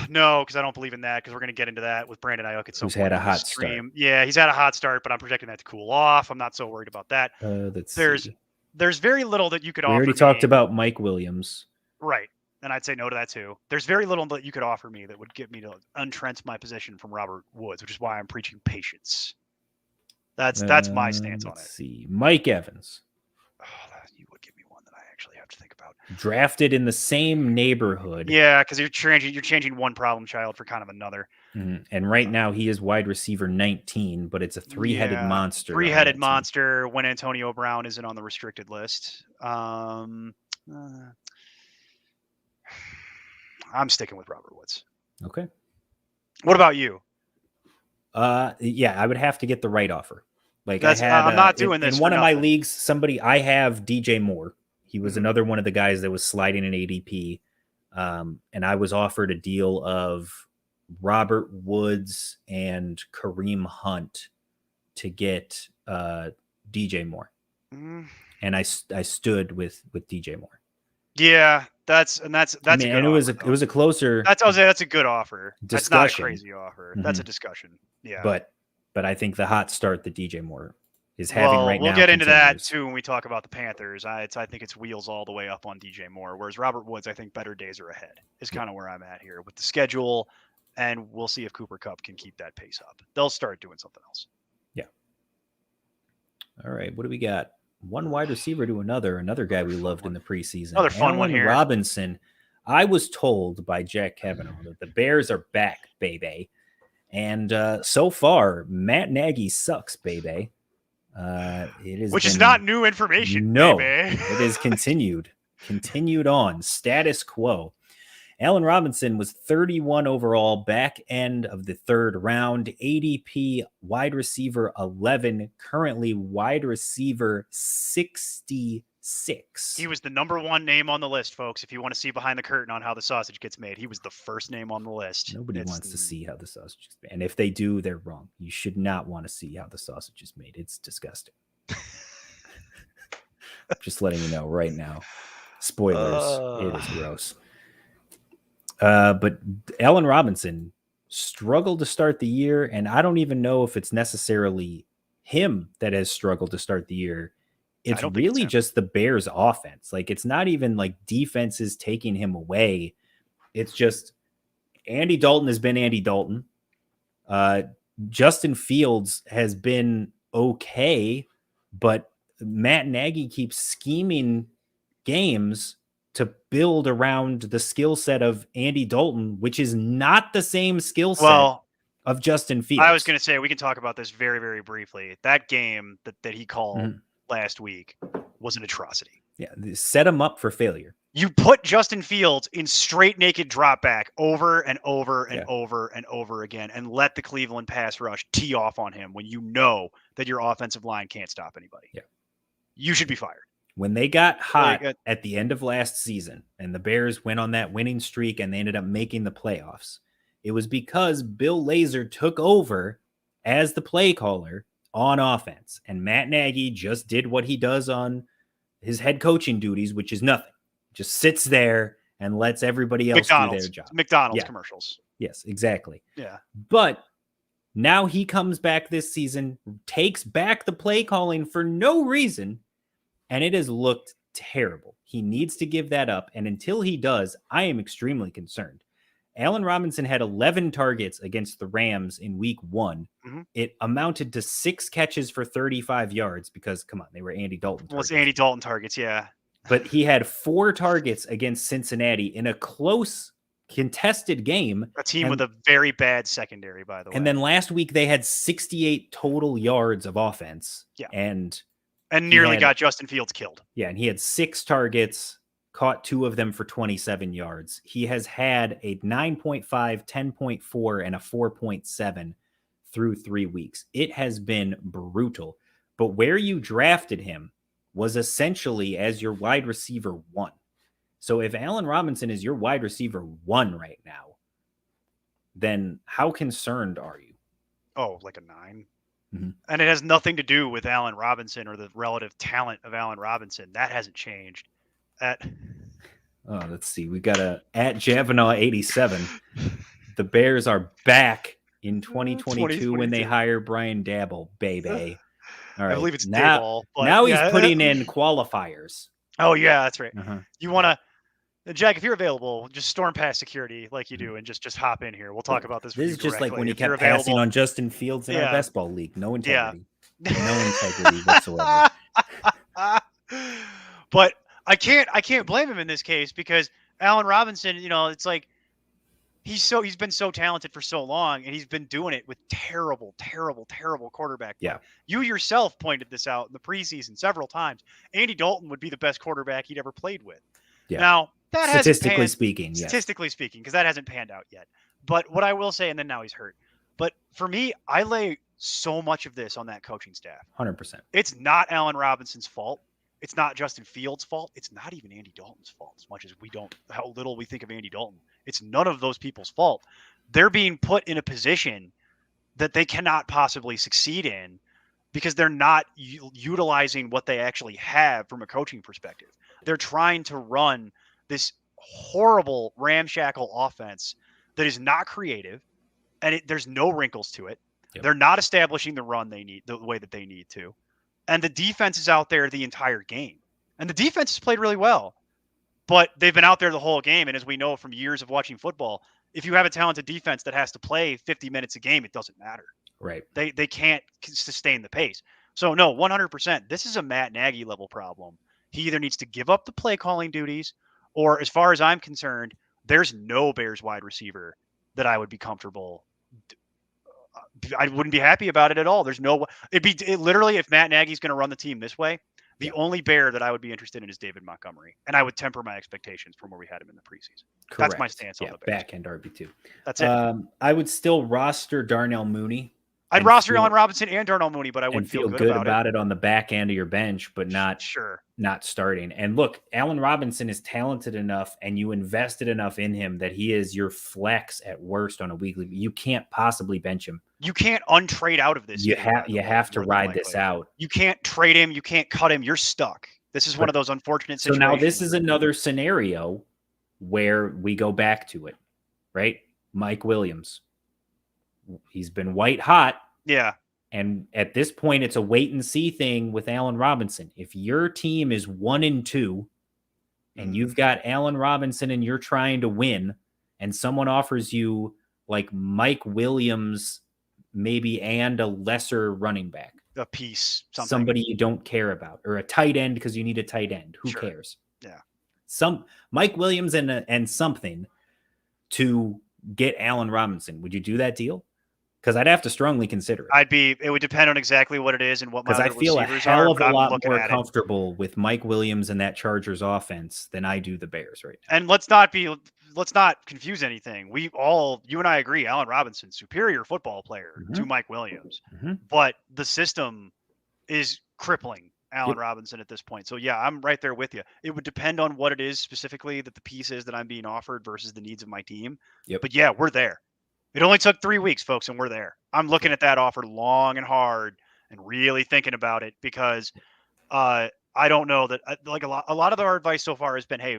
No, because I don't believe in that. Because we're going to get into that with Brandon Aiyuk at some Who's point had a in the hot stream. start. Yeah, he's had a hot start, but I'm projecting that to cool off. I'm not so worried about that. There's very little that you could offer. We already talked about Mike Williams. Right. And I'd say no to that too. There's very little that you could offer me that would get me to untrench my position from Robert Woods, which is why I'm preaching patience. That's my stance on it. Let's see. Mike Evans. Oh, you would give me one that I actually have to think about. Drafted in the same neighborhood. Yeah, because you're changing one problem child for kind of another. Mm-hmm. And right now he is wide receiver 19, but it's a three-headed monster. Three-headed monster when Antonio Brown isn't on the restricted list. I'm sticking with Robert Woods. Okay. What about you? Yeah, I would have to get the right offer. Like I'm not doing this in one of my leagues. I have DJ Moore. He was another one of the guys that was sliding in ADP, and I was offered a deal of Robert Woods and Kareem Hunt to get DJ Moore, and I stood with DJ Moore. Yeah, that's I mean, and it was a closer. That's a good offer. Discussion. That's not a crazy offer. That's a discussion. Yeah, but I think the hot start that DJ Moore is having right now. We'll get into that too when we talk about the Panthers. I think it's wheels all the way up on DJ Moore, whereas Robert Woods, I think better days are ahead. Is kind of where I'm at here with the schedule, and we'll see if Cooper Kupp can keep that pace up. They'll start doing something else. Yeah. All right, what do we got? One wide receiver to another guy we loved in the preseason. Another fun one here. Robinson. I was told by Jack Kavanaugh that the Bears are back, baby. And so far, Matt Nagy sucks, baby. Which is not new information. No, baby. It is continued on status quo. Allen Robinson was 31 overall, back end of the third round, ADP wide receiver 11, currently wide receiver 66. He was the number one name on the list, folks. If you want to see behind the curtain on how the sausage gets made, he was the first name on the list. Nobody wants to see how the sausage is made. And if they do, they're wrong. You should not want to see how the sausage is made. It's disgusting. Just letting you know right now. Spoilers. It is gross. But Allen Robinson struggled to start the year, and I don't even know if it's necessarily him that has struggled to start the year. It's really just the Bears offense. Like, it's not even like defense is taking him away. It's just Andy Dalton has been Andy Dalton. Justin Fields has been okay, but Matt Nagy keeps scheming games to build around the skill set of Andy Dalton, which is not the same skill set of Justin Fields. I was going to say, we can talk about this very, very briefly. That game that he called last week was an atrocity. Yeah, set him up for failure. You put Justin Fields in straight naked drop back over and over and over and over again, and let the Cleveland pass rush tee off on him when you know that your offensive line can't stop anybody. Yeah, you should be fired. When they got hot at the end of last season and the Bears went on that winning streak and they ended up making the playoffs, it was because Bill Lazor took over as the play caller on offense. And Matt Nagy just did what he does on his head coaching duties, which is nothing. Just sits there and lets everybody else do their job. McDonald's commercials. Yes, exactly. Yeah. But now he comes back this season, takes back the play calling for no reason, and it has looked terrible. He needs to give that up. And until he does, I am extremely concerned. Allen Robinson had 11 targets against the Rams in week 1. It amounted to 6 catches for 35 yards because, come on, they were Andy Dalton targets. Well, it's Andy Dalton targets, yeah. But he had 4 targets against Cincinnati in a close, contested game. A team with a very bad secondary, by the way. And then last week, they had 68 total yards of offense. Yeah. And nearly got Justin Fields killed. Yeah, and he had 6 targets, caught 2 of them for 27 yards. He has had a 9.5, 10.4, and a 4.7 through 3 weeks. It has been brutal. But where you drafted him was essentially as your wide receiver 1. So if Allen Robinson is your wide receiver 1 right now, then how concerned are you? Oh, like a 9. Mm-hmm. And it has nothing to do with Allen Robinson or the relative talent of Allen Robinson. That hasn't changed. Let's see. We got at Javonte 87. The Bears are back in 2022 when they hire Brian Dabble, baby. All right. I believe it's now. Daboll, Now he's putting in qualifiers. Oh yeah, that's right. Uh-huh. You want to, Jack? If you're available, just storm past security like you do, and just hop in here. We'll talk about this. This is just directly. like when he If you're kept passing available, on Justin Fields in our best ball league. No integrity. No integrity whatsoever. But I can't blame him in this case because Allen Robinson, it's like he's been so talented for so long, and he's been doing it with terrible quarterback play. Yeah. You yourself pointed this out in the preseason several times. Andy Dalton would be the best quarterback he'd ever played with. Yeah. Now that statistically speaking, because that hasn't panned out yet. But what I will say, and then now he's hurt. But for me, I lay so much of this on that coaching staff. 100%. It's not Allen Robinson's fault. It's not Justin Fields' fault. It's not even Andy Dalton's fault, as much as how little we think of Andy Dalton. It's none of those people's fault. They're being put in a position that they cannot possibly succeed in because they're not utilizing what they actually have from a coaching perspective. They're trying to run this horrible ramshackle offense that is not creative, and there's no wrinkles to it. Yep. They're not establishing the run they need the way that they need to. And the defense is out there the entire game. And the defense has played really well. But they've been out there the whole game. And as we know from years of watching football, if you have a talented defense that has to play 50 minutes a game, it doesn't matter. Right. They can't sustain the pace. So, no, 100%. This is a Matt Nagy level problem. He either needs to give up the play calling duties, or as far as I'm concerned, there's no Bears wide receiver that I would be comfortable. I wouldn't be happy about it at all. There's no, literally, if Matt Nagy's going to run the team this way, the only Bear that I would be interested in is David Montgomery. And I would temper my expectations from where we had him in the preseason. Correct. That's my stance on the Bears. Back end RB2. That's it. I would still roster Darnell Mooney. I'd roster Allen Robinson and Darnell Mooney, but I wouldn't feel good about it on the back end of your bench, but not starting. And look, Allen Robinson is talented enough, and you invested enough in him that he is your flex at worst on a weekly. You can't possibly bench him. You can't untrade out of this. You have to ride this out. You can't trade him. You can't cut him. You're stuck. This is one of those unfortunate situations. So now this is another scenario where we go back to it, right? Mike Williams. He's been white hot. Yeah. And at this point, it's a wait and see thing with Allen Robinson. If your team is 1-2 and you've got Allen Robinson and you're trying to win, and someone offers you like Mike Williams, maybe, and a lesser running back, a piece, somebody you don't care about, or a tight end because you need a tight end. Who cares? Yeah. Some Mike Williams and something to get Allen Robinson. Would you do that deal? Because I'd have to strongly consider it. It would depend on exactly what it is and what my other receivers are. Because I feel a hell of a lot more comfortable with Mike Williams and that Chargers offense than I do the Bears right now. And let's not confuse anything. You and I agree, Allen Robinson, superior football player to Mike Williams. Mm-hmm. But the system is crippling Allen Robinson at this point. So yeah, I'm right there with you. It would depend on what it is specifically that the piece is that I'm being offered versus the needs of my team. Yep. But yeah, we're there. It only took 3 weeks, folks, and we're there. I'm looking at that offer long and hard and really thinking about it because I don't know that like a lot of our advice so far has been, hey,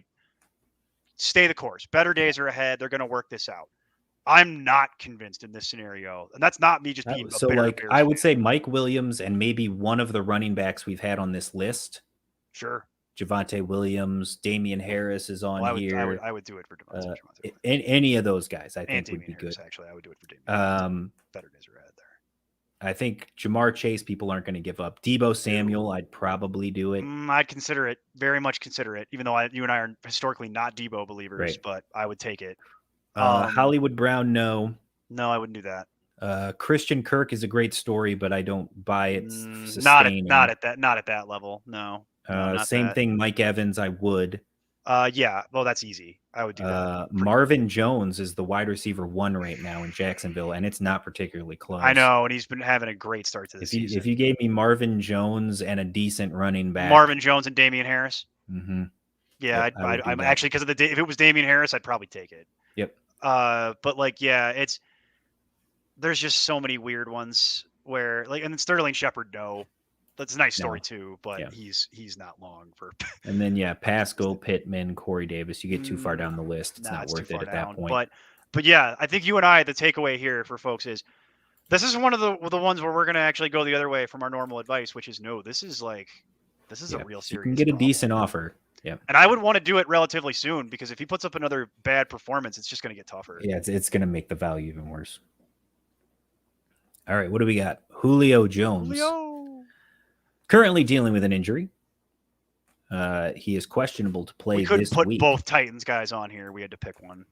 stay the course. Better days are ahead. They're going to work this out. I'm not convinced in this scenario, and that's not me just being so like I would say Mike Williams and maybe one of the running backs we've had on this list. Sure. Javonte Williams, Damian Harris is on here. I would do it for Javonte. Any of those guys, I think, would be Harris, good. Actually, I would do it for Damian. Better days are ahead there. I think Jamar Chase, people aren't going to give up. Debo Samuel, I'd probably do it. I'd consider it, very much consider it, even though you and I are historically not Debo believers, right. But I would take it. Hollywood Brown, no. No, I wouldn't do that. Christian Kirk is a great story, but I don't buy it. Not at that level. No. Same thing, Mike Evans, I would. Yeah. Well, that's easy. I would do that. Marvin Jones is the wide receiver 1 right now in Jacksonville, and it's not particularly close. I know, and he's been having a great start to the season. If you gave me Marvin Jones and a decent running back, Marvin Jones and Damian Harris. Mm-hmm. Yeah, I'm actually, because if it was Damian Harris, I'd probably take it. Yep. But like, yeah, there's just so many weird ones where, like, and then Sterling Shepard, no. That's a nice story too, but he's not long for. And then Pascal, Pittman, Corey Davis. You get too far down the list, it's not worth it at that point. But yeah, I think you and I, the takeaway here for folks is, this is one of the ones where we're going to actually go the other way from our normal advice, which is no. This is a real serious. You can get a decent offer. Yeah. And I would want to do it relatively soon, because if he puts up another bad performance, it's just going to get tougher. Yeah, it's going to make the value even worse. All right, what do we got? Julio Jones. Currently dealing with an injury. He is questionable to play this week. We couldn't put both Titans guys on here. We had to pick one.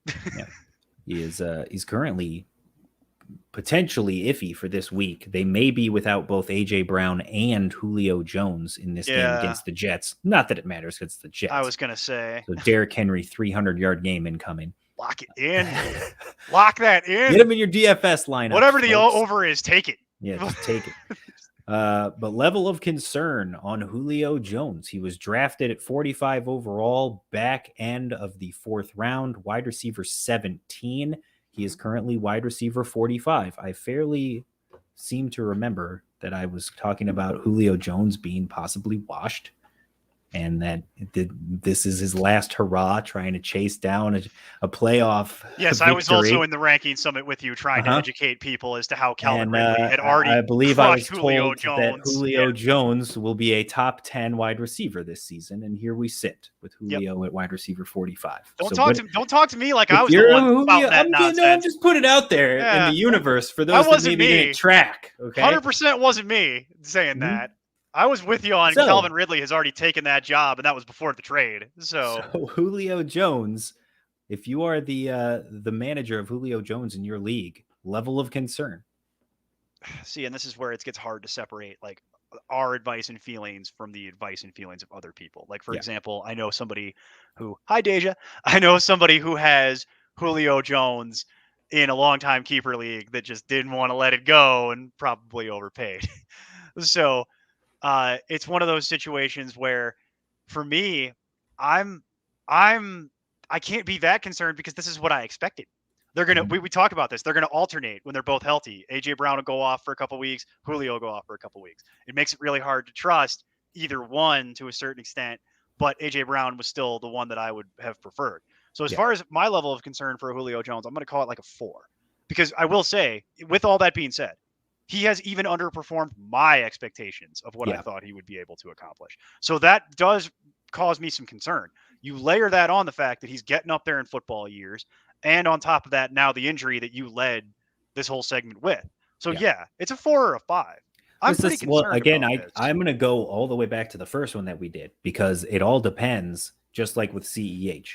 Yeah. He's currently potentially iffy for this week. They may be without both A.J. Brown and Julio Jones in this game against the Jets. Not that it matters because it's the Jets. I was going to say. So Derrick Henry, 300-yard game incoming. Lock it in. Lock that in. Get him in your DFS lineup. Whatever the over is, take it. Yeah, just take it. But level of concern on Julio Jones. He was drafted at 45 overall, back end of the 4th round, wide receiver 17. He is currently wide receiver 45. I fairly seem to remember that I was talking about Julio Jones being possibly washed, and that this is his last hurrah trying to chase down a playoff victory. I was also in the ranking summit with you, trying to educate people as to how Calvin Ridley had already I believe I was Julio told Jones. that Julio Jones will be a top 10 wide receiver this season, and here we sit with Julio at wide receiver 45. Don't talk to me like I was the one spouting that nonsense. I'm just putting it out there in the universe for those that maybe didn't track. Okay, 100% wasn't me saying that. I was with you on Calvin Ridley has already taken that job, and that was before the trade. So Julio Jones, if you are the manager of Julio Jones in your league, level of concern. See, and this is where it gets hard to separate like our advice and feelings from the advice and feelings of other people. Like, for example, I know somebody who, hi Deja, I know somebody who has Julio Jones in a longtime keeper league that just didn't want to let it go and probably overpaid. So it's one of those situations where, for me, I can't be that concerned because this is what I expected. They're gonna we talk about this. They're gonna alternate when they're both healthy. AJ Brown will go off for a couple weeks. Julio will go off for a couple weeks. It makes it really hard to trust either one to a certain extent. But AJ Brown was still the one that I would have preferred. So as far as my level of concern for Julio Jones, I'm going to call it like a 4, because I will say, with all that being said, he has even underperformed my expectations of what I thought he would be able to accomplish. So that does cause me some concern. You layer that on the fact that he's getting up there in football years, and on top of that, now the injury that you led this whole segment with. So it's a 4 or a 5. I'm pretty concerned. Well, again, I'm going to go all the way back to the first one that we did, because it all depends, just like with CEH.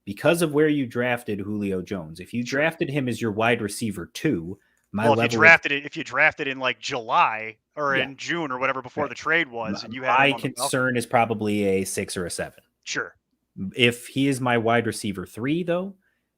Because of where you drafted Julio Jones, if you drafted him as your wide receiver 2, if you drafted in like July or in June or whatever before the trade was, and you had my concern is probably a 6 or a 7. Sure. If he is my wide receiver 3, though,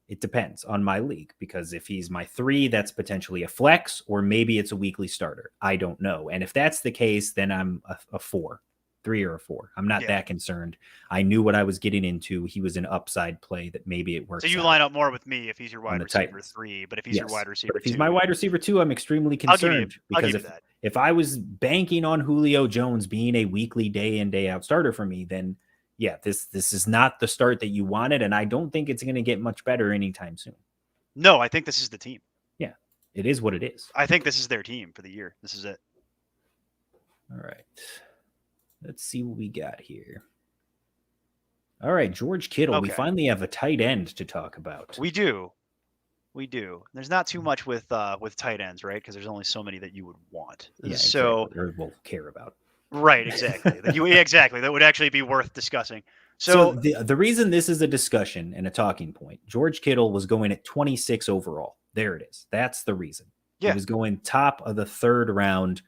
it depends on my league, because if he's my 3, that's potentially a flex, or maybe it's a weekly starter. I don't know. And if that's the case, then I'm a 4, 3 or a 4. I'm not that concerned. I knew what I was getting into. He was an upside play that maybe it works. So you line up more with me if he's your wide receiver 3, but if he's your wide receiver 2. If he's my wide receiver 2, I'm extremely concerned, because if I was banking on Julio Jones being a weekly day in, day out starter for me, then this is not the start that you wanted, and I don't think it's going to get much better anytime soon. No, I think this is the team. Yeah, it is what it is. I think this is their team for the year. This is it. All right. Let's see what we got here. All right, George Kittle. Okay. We finally have a tight end to talk about. We do. There's not too much with tight ends, right? Because there's only so many that you would want. Yeah, so or will care about. Right, exactly. Exactly. That would actually be worth discussing. So the reason this is a discussion and a talking point, George Kittle was going at 26 overall. There it is. That's the reason. Yeah. He was going top of the 3rd round.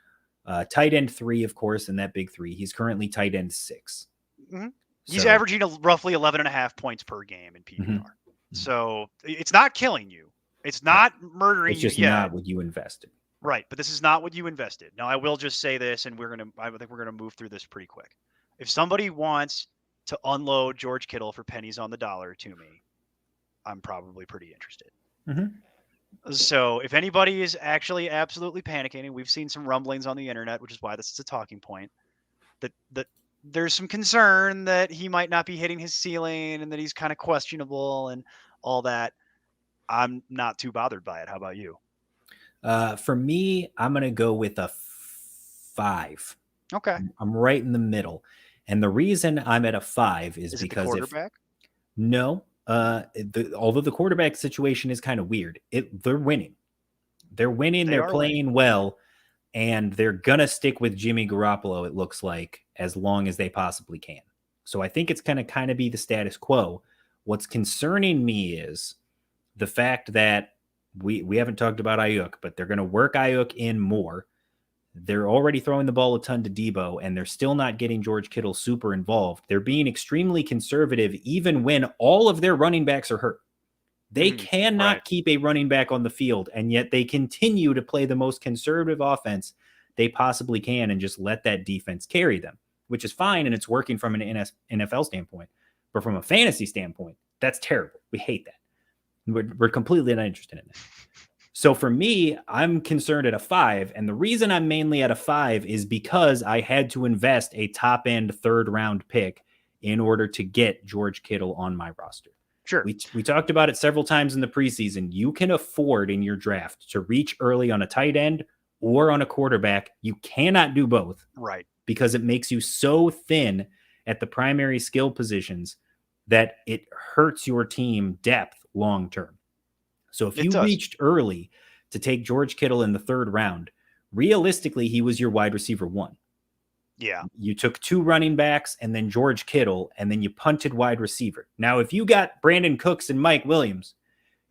Tight end 3, of course, in that big 3. He's currently tight end 6. Mm-hmm. He's averaging roughly 11.5 points per game in PPR. Mm-hmm. So it's not killing you. It's not murdering you. It's just not what you invested. Right, but this is not what you invested. Now, I will just say this, and I think we're gonna move through this pretty quick. If somebody wants to unload George Kittle for pennies on the dollar to me, I'm probably pretty interested. Mm-hmm. So if anybody is actually absolutely panicking, and we've seen some rumblings on the internet, which is why this is a talking point, that there's some concern that he might not be hitting his ceiling and that he's kind of questionable and all that. I'm not too bothered by it. How about you? For me, I'm going to go with a 5. Okay. I'm right in the middle. And the reason I'm at a 5 is because it the quarterback? Although the quarterback situation is kind of weird, they're winning. They're winning. They're playing well. And they're going to stick with Jimmy Garoppolo, it looks like, as long as they possibly can. So I think it's going to kind of be the status quo. What's concerning me is the fact that we haven't talked about Aiyuk, but they're going to work Aiyuk in more. They're already throwing the ball a ton to Debo, and they're still not getting George Kittle super involved. They're being extremely conservative, even when all of their running backs are hurt. They cannot keep a running back on the field, and yet they continue to play the most conservative offense they possibly can and just let that defense carry them, which is fine, and it's working from an NFL standpoint. But from a fantasy standpoint, that's terrible. We hate that. We're completely not interested in that. So for me, I'm concerned at a 5, and the reason I'm mainly at a 5 is because I had to invest a top-end third-round pick in order to get George Kittle on my roster. Sure. We talked about it several times in the preseason. You can afford in your draft to reach early on a tight end or on a quarterback. You cannot do both. Right. Because it makes you so thin at the primary skill positions that it hurts your team depth long term. So if you reached early to take George Kittle in the 3rd round, realistically, he was your wide receiver 1. Yeah. You took 2 running backs and then George Kittle, and then you punted wide receiver. Now, if you got Brandon Cooks and Mike Williams,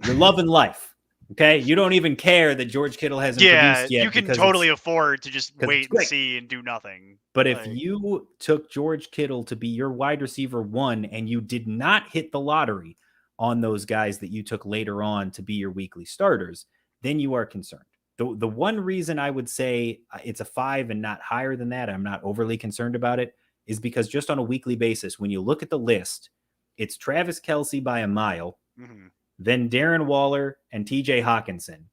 you're loving life. Okay. You don't even care that George Kittle hasn't produced yet. You can totally afford to just wait and see and do nothing. But if you took George Kittle to be your wide receiver 1 and you did not hit the lottery on those guys that you took later on to be your weekly starters, then you are concerned. The one reason I would say it's a 5 and not higher than that, I'm not overly concerned about it, is because just on a weekly basis, when you look at the list, it's Travis Kelce by a mile, then Darren Waller and TJ Hawkinson,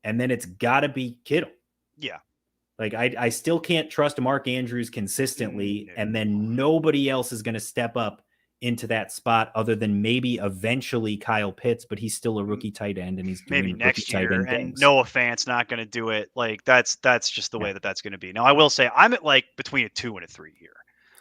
and then it's got to be Kittle. Yeah. Like, I still can't trust Mark Andrews consistently, and then nobody else is going to step up into that spot other than maybe eventually Kyle Pitts, but he's still a rookie tight end and he's doing maybe next year. And things. Noah Fant's not going to do it. Like that's just the way that's going to be. Now I will say I'm at like between a 2 and a 3 here.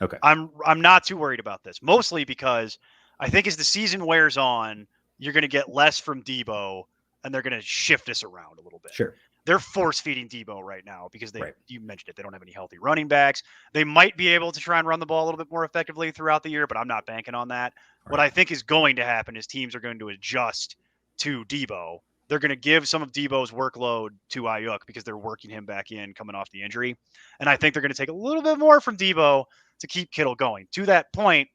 Okay. I'm not too worried about this, mostly because I think as the season wears on, you're going to get less from Debo and they're going to shift us around a little bit. Sure. They're force feeding Debo right now because you mentioned it. They don't have any healthy running backs. They might be able to try and run the ball a little bit more effectively throughout the year, but I'm not banking on that. Right. What I think is going to happen is teams are going to adjust to Debo. They're going to give some of Debo's workload to Aiyuk because they're working him back in coming off the injury. And I think they're going to take a little bit more from Debo to keep Kittle going. To that point,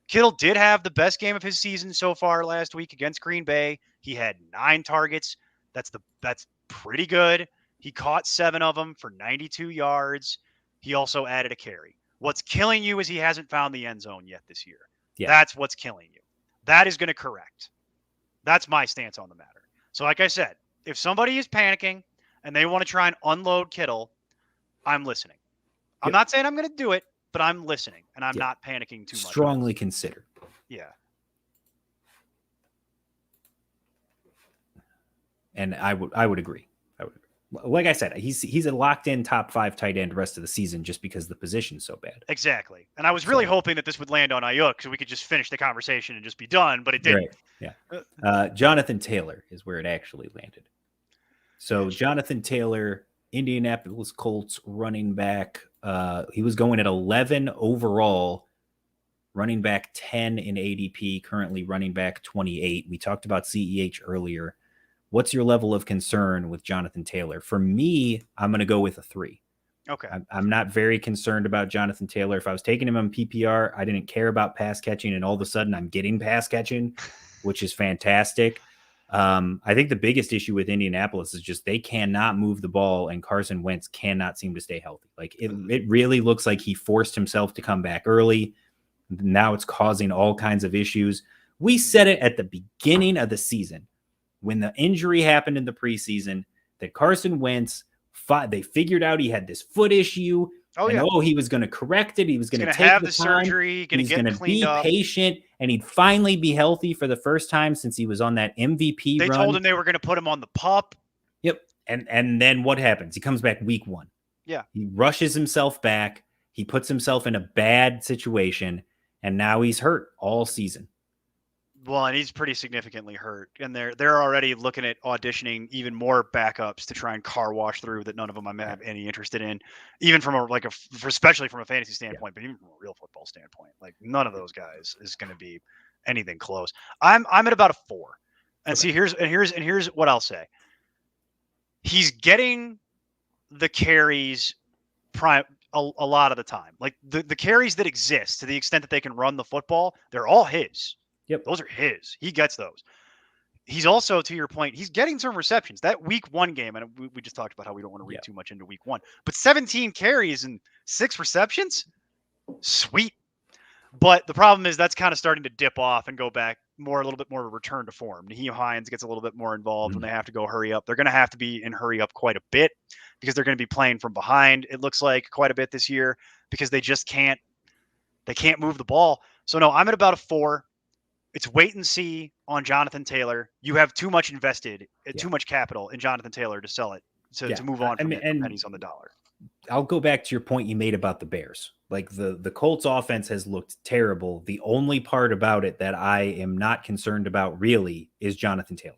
Kittle did have the best game of his season so far last week against Green Bay. He had 9 targets. That's pretty good. He caught 7 of them for 92 yards. He also added a carry. What's killing you is he hasn't found the end zone yet this year. Yeah. That's what's killing you. That is going to correct. That's my stance on the matter. So like I said, if somebody is panicking and they want to try and unload Kittle, I'm listening. I'm not saying I'm going to do it, but I'm listening and I'm not panicking too much. Strongly consider. Yeah. And I would agree. Like I said, he's a locked-in top 5 tight end the rest of the season just because the position's so bad. Exactly. And I was really hoping that this would land on Aiyuk so we could just finish the conversation and just be done, but it didn't. Right. Yeah. Jonathan Taylor is where it actually landed. So Jonathan Taylor, Indianapolis Colts running back. He was going at 11 overall, running back 10 in ADP, currently running back 28. We talked about CEH earlier. What's your level of concern with Jonathan Taylor? For me, I'm going to go with a 3. Okay. I'm not very concerned about Jonathan Taylor. If I was taking him on PPR, I didn't care about pass catching, and all of a sudden I'm getting pass catching, which is fantastic. I think the biggest issue with Indianapolis is just they cannot move the ball, and Carson Wentz cannot seem to stay healthy. Like it really looks like he forced himself to come back early. Now it's causing all kinds of issues. We said it at the beginning of the season when the injury happened in the preseason that Carson Wentz, they figured out he had this foot issue. He was going to correct it. He was going to take have the time. Surgery. He was going to be patient, and he'd finally be healthy for the first time since he was on that MVP run. They told him they were going to put him on the PUP. Yep. And then what happens? He comes back week 1. Yeah. He rushes himself back. He puts himself in a bad situation, and now he's hurt all season. Well, and he's pretty significantly hurt, and they're already looking at auditioning even more backups to try and car wash through that none of them I have any interest in, even from especially from a fantasy standpoint, but even from a real football standpoint. Like none of those guys is going to be anything close. I'm at about a 4, and see here's what I'll say. He's getting the carries a lot of the time, like the carries that exist to the extent that they can run the football, they're all his. Yep. Those are his. He gets those. He's also, to your point, he's getting some receptions. That week 1 game, and we just talked about how we don't want to read too much into week 1, but 17 carries and 6 receptions, sweet. But the problem is that's kind of starting to dip off and go back a little bit more of a return to form. Naheem Hines gets a little bit more involved when they have to go hurry up. They're going to have to be in hurry up quite a bit because they're going to be playing from behind. It looks like quite a bit this year because they just can't move the ball. So no, I'm at about a 4. It's wait and see on Jonathan Taylor. You have too much invested, too much capital in Jonathan Taylor to sell it, to move on from pennies on the dollar. I'll go back to your point you made about the Bears. Like the Colts offense has looked terrible. The only part about it that I am not concerned about really is Jonathan Taylor.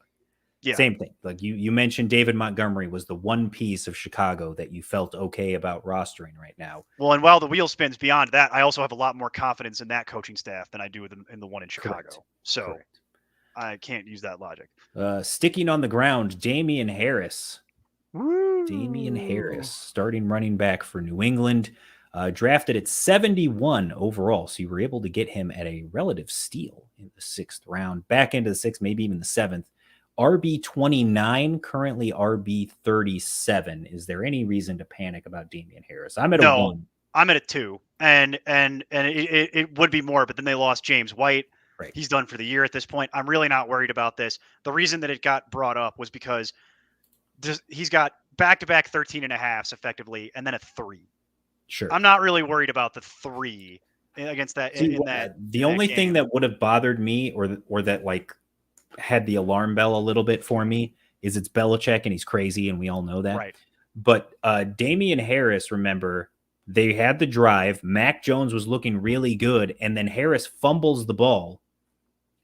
Yeah. Same thing. Like you mentioned David Montgomery was the one piece of Chicago that you felt okay about rostering right now. Well, and while the wheel spins beyond that, I also have a lot more confidence in that coaching staff than I do in the one in Chicago. Correct. So Correct. I can't use that logic. Sticking on the ground, Damian Harris. Woo! Damian Harris, starting running back for New England, drafted at 71 overall. So you were able to get him at a relative steal in the 6th round, back into the 6th, maybe even the 7th. RB29, currently RB37. Is there any reason to panic about Damian Harris? I'm at a 1. I'm at a 2, and it would be more, but then they lost James White. Right. He's done for the year at this point. I'm really not worried about this. The reason that it got brought up was because he's got back-to-back 13.5s effectively, and then a 3. Sure. I'm not really worried about the 3 against that. The only thing that would have bothered me, or that like had the alarm bell a little bit for me, is it's Belichick and he's crazy, and we all know that. Right. But Damian Harris, remember, they had the drive. Mac Jones was looking really good, and then Harris fumbles the ball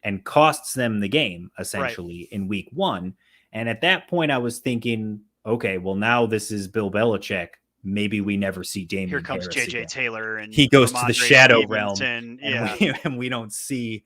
and costs them the game essentially in week 1. And at that point, I was thinking, okay, well, now this is Bill Belichick. Maybe we never see Damian Here comes Harris J.J. again. Taylor, and he goes to the shadow Stevens realm, and we don't see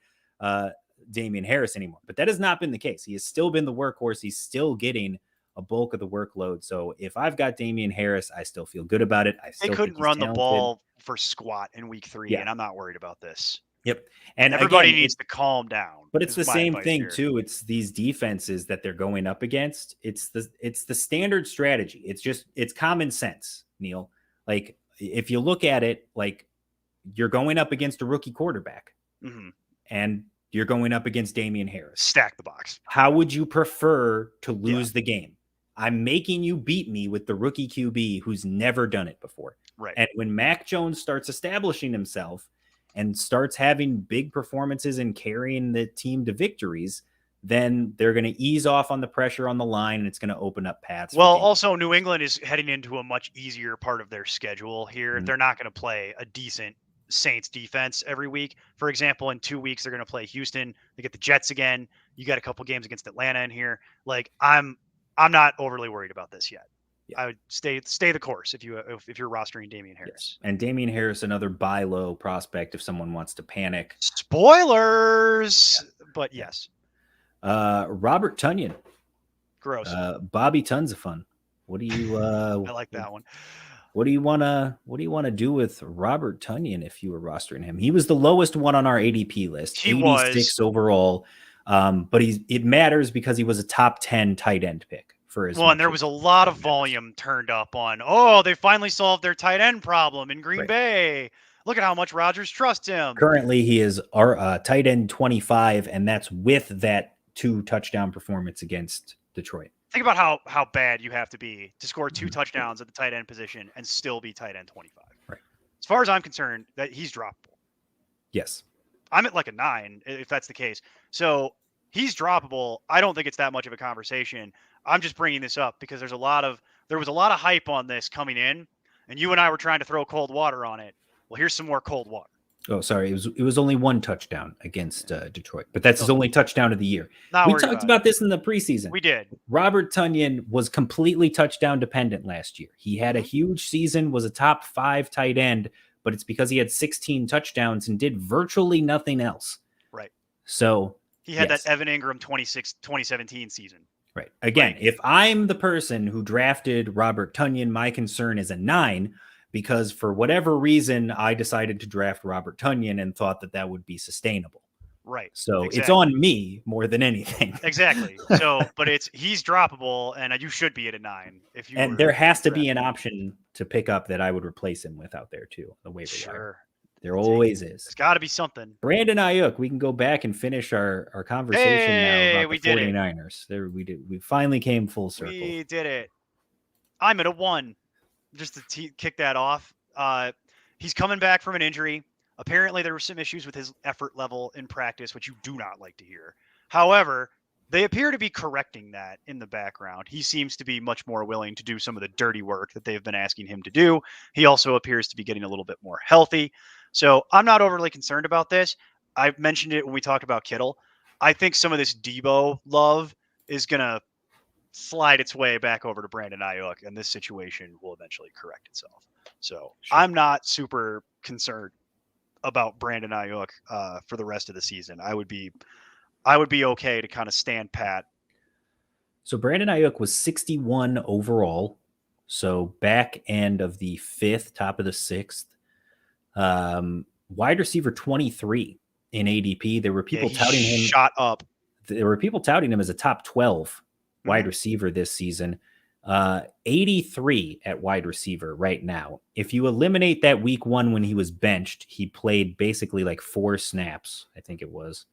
Damian Harris anymore. But that has not been the case. He has still been the workhorse. He's still getting a bulk of the workload. So if I've got Damian Harris, I still feel good about it. They couldn't run the ball for squat in week 3, and I'm not worried about this. Yep. And everybody needs to calm down. But it's the same thing too. It's these defenses that they're going up against. It's the standard strategy. It's common sense, Neil. Like if you look at it, like you're going up against a rookie quarterback, and you're going up against Damian Harris. Stack the box. How would you prefer to lose the game? I'm making you beat me with the rookie QB who's never done it before. Right. And when Mac Jones starts establishing himself and starts having big performances and carrying the team to victories, then they're going to ease off on the pressure on the line, and it's going to open up paths. Well, also New England is heading into a much easier part of their schedule here. They're not going to play a decent Saints defense every week. For example, in 2 weeks, they're going to play Houston. They get the Jets again. You got a couple games against Atlanta in here. Like I'm not overly worried about this yet. I would stay the course if you're rostering Damian Harris. Yes. And Damian Harris, another buy low prospect if someone wants to panic. Spoilers, but yes. Robert Tonyan. Gross. Bobby, tons of fun. What do you? I like that one. what do you want to do with Robert Tonyan if you were rostering him? He was the lowest one on our ADP list, He 86 was. overall. But it matters because he was a top 10 tight end pick for his. Well, and there was a lot of volume turned up on, they finally solved their tight end problem in Green Bay. Look at how much Rodgers trusts him. Currently, he is our tight end 25, and that's with that 2 touchdown performance against Detroit. Think about how bad you have to be to score 2 touchdowns at the tight end position and still be tight end 25. Right. As far as I'm concerned, that he's droppable. Yes. I'm at like a 9 if that's the case. So he's droppable. I don't think it's that much of a conversation. I'm just bringing this up because there was a lot of hype on this coming in, and you and I were trying to throw cold water on it. Well, here's some more cold water. Oh, sorry. It was only 1 touchdown against Detroit, but that's his only touchdown of the year. We talked about this in the preseason. We did. Robert Tonyan was completely touchdown dependent last year. He had a huge season, was a top 5 tight end, but it's because he had 16 touchdowns and did virtually nothing else. Right. So he had that Evan Ingram 2017 season. Right. Again, if I'm the person who drafted Robert Tonyan, my concern is a 9. Because for whatever reason, I decided to draft Robert Tonyan and thought that would be sustainable. Right. So it's on me more than anything. Exactly. So, but he's droppable, and you should be at a 9 if you. And there has to be an option to pick up that I would replace him with out there too. The waiver wire. There always is. There's got to be something. Brandon Aiyuk. We can go back and finish our conversation now about the 49ers. There we did. We finally came full circle. We did it. I'm at a 1. Just to kick that off, he's coming back from an injury. Apparently, there were some issues with his effort level in practice, which you do not like to hear. However, they appear to be correcting that in the background. He seems to be much more willing to do some of the dirty work that they've been asking him to do. He also appears to be getting a little bit more healthy. So I'm not overly concerned about this. I mentioned it when we talked about Kittle. I think some of this Debo love is going to slide its way back over to Brandon Aiyuk, and this situation will eventually correct itself. So I'm not super concerned about Brandon Aiyuk for the rest of the season. I would be okay to kind of stand pat. So Brandon Aiyuk was 61 overall. So back end of the 5th, top of the 6th. Wide receiver 23 in ADP. There were people touting him. Shot up. There were people touting him as a top 12 wide receiver this season. 83 at wide receiver right now. If you eliminate that week 1 when he was benched, he played basically like 4 snaps, I think it was.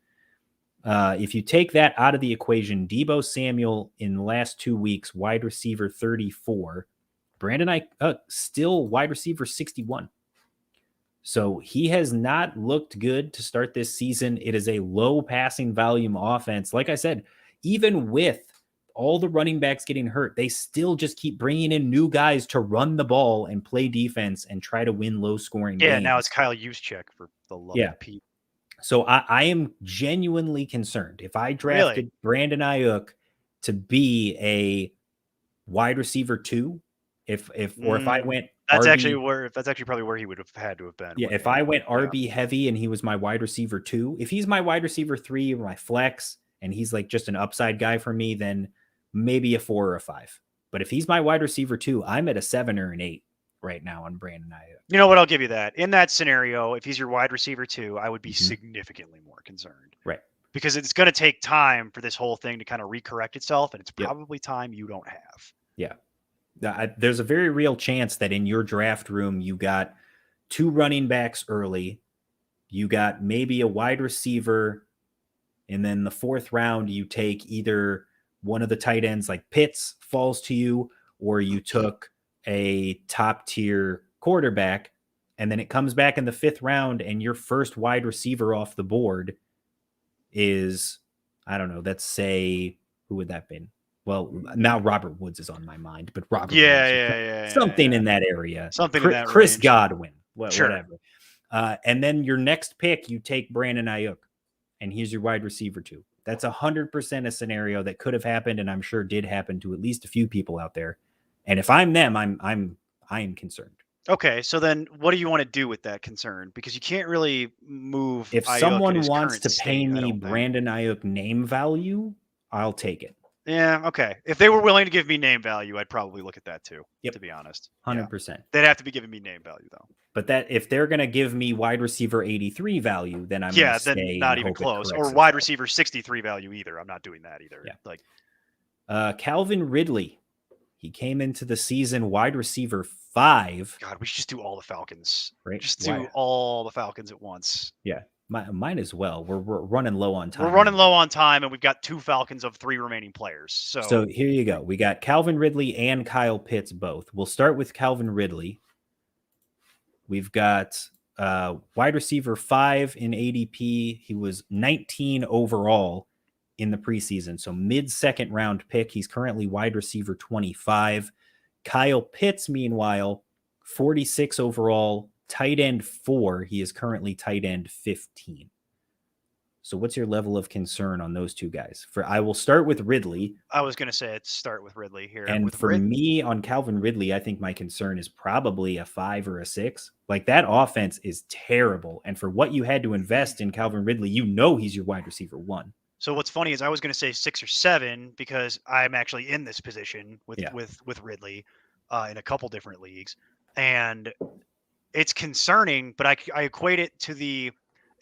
If you take that out of the equation, Deebo Samuel in the last 2 weeks, wide receiver 34. Brandon Aiyuk still wide receiver 61. So he has not looked good to start this season. It is a low passing volume offense. Like I said, even with all the running backs getting hurt, they still just keep bringing in new guys to run the ball and play defense and try to win low-scoring games. Now it's Kyle Juszczyk for the love of Pete. So I am genuinely concerned. If I drafted Brandon Aiyuk to be a wide receiver 2, if I went that's RB, actually probably where he would have had to have been. Yeah, if I went RB heavy and he was my wide receiver 2, if he's my wide receiver 3 or my flex and he's like just an upside guy for me, then maybe a 4 or a 5. But if he's my wide receiver 2, I'm at a 7 or an 8 right now on Brandon Aiyuk. You know what? I'll give you that. In that scenario, if he's your wide receiver 2, I would be significantly more concerned. Right. Because it's going to take time for this whole thing to kind of recorrect itself, and it's probably time you don't have. Yeah. There's a very real chance that in your draft room, you got 2 running backs early. You got maybe a wide receiver, and then the 4th round, you take either one of the tight ends like Pitts falls to you, or you took a top tier quarterback, and then it comes back in the 5th round and your first wide receiver off the board is, I don't know, let's say, who would that be? Well, now Robert Woods is on my mind, but Robert Woods, something in that area. Something in that Chris range. Godwin, whatever. And then your next pick, you take Brandon Aiyuk, and he's your wide receiver 2. That's 100% a scenario that could have happened, and I'm sure did happen to at least a few people out there. And if I'm them, I am concerned. Okay, so then what do you want to do with that concern? Because you can't really move. If Aiyuk someone in his wants current to pay state, me Brandon Aiyuk name value, I'll take it. Yeah, okay. If they were willing to give me name value, I'd probably look at that too. Yep. To be honest, 100%. They'd have to be giving me name value though. But that if they're going to give me wide receiver 83 value, then I'm going to then stay not and even hope it close. Or corrects wide itself. receiver 63 value either. I'm not doing that either. Yeah. Like Calvin Ridley, he came into the season wide receiver 5. God, we should just do all the Falcons. Right? Just do all the Falcons at once. Yeah, mine as well. We're running low on time. We're running low on time, and we've got 2 Falcons of 3 remaining players. So here you go. We got Calvin Ridley and Kyle Pitts both. We'll start with Calvin Ridley. We've got wide receiver 5 in ADP. He was 19 overall in the preseason. So mid-second round pick. He's currently wide receiver 25. Kyle Pitts, meanwhile, 46 overall, tight end 4. He is currently tight end 15. So what's your level of concern on those 2 guys? I will start with Ridley. I was going to say start with Ridley here. And for me on Calvin Ridley, I think my concern is probably a 5 or a 6. Like that offense is terrible. And for what you had to invest in Calvin Ridley, he's your wide receiver 1. So what's funny is I was going to say 6 or 7 because I'm actually in this position with Ridley in a couple different leagues. And it's concerning, but I equate it to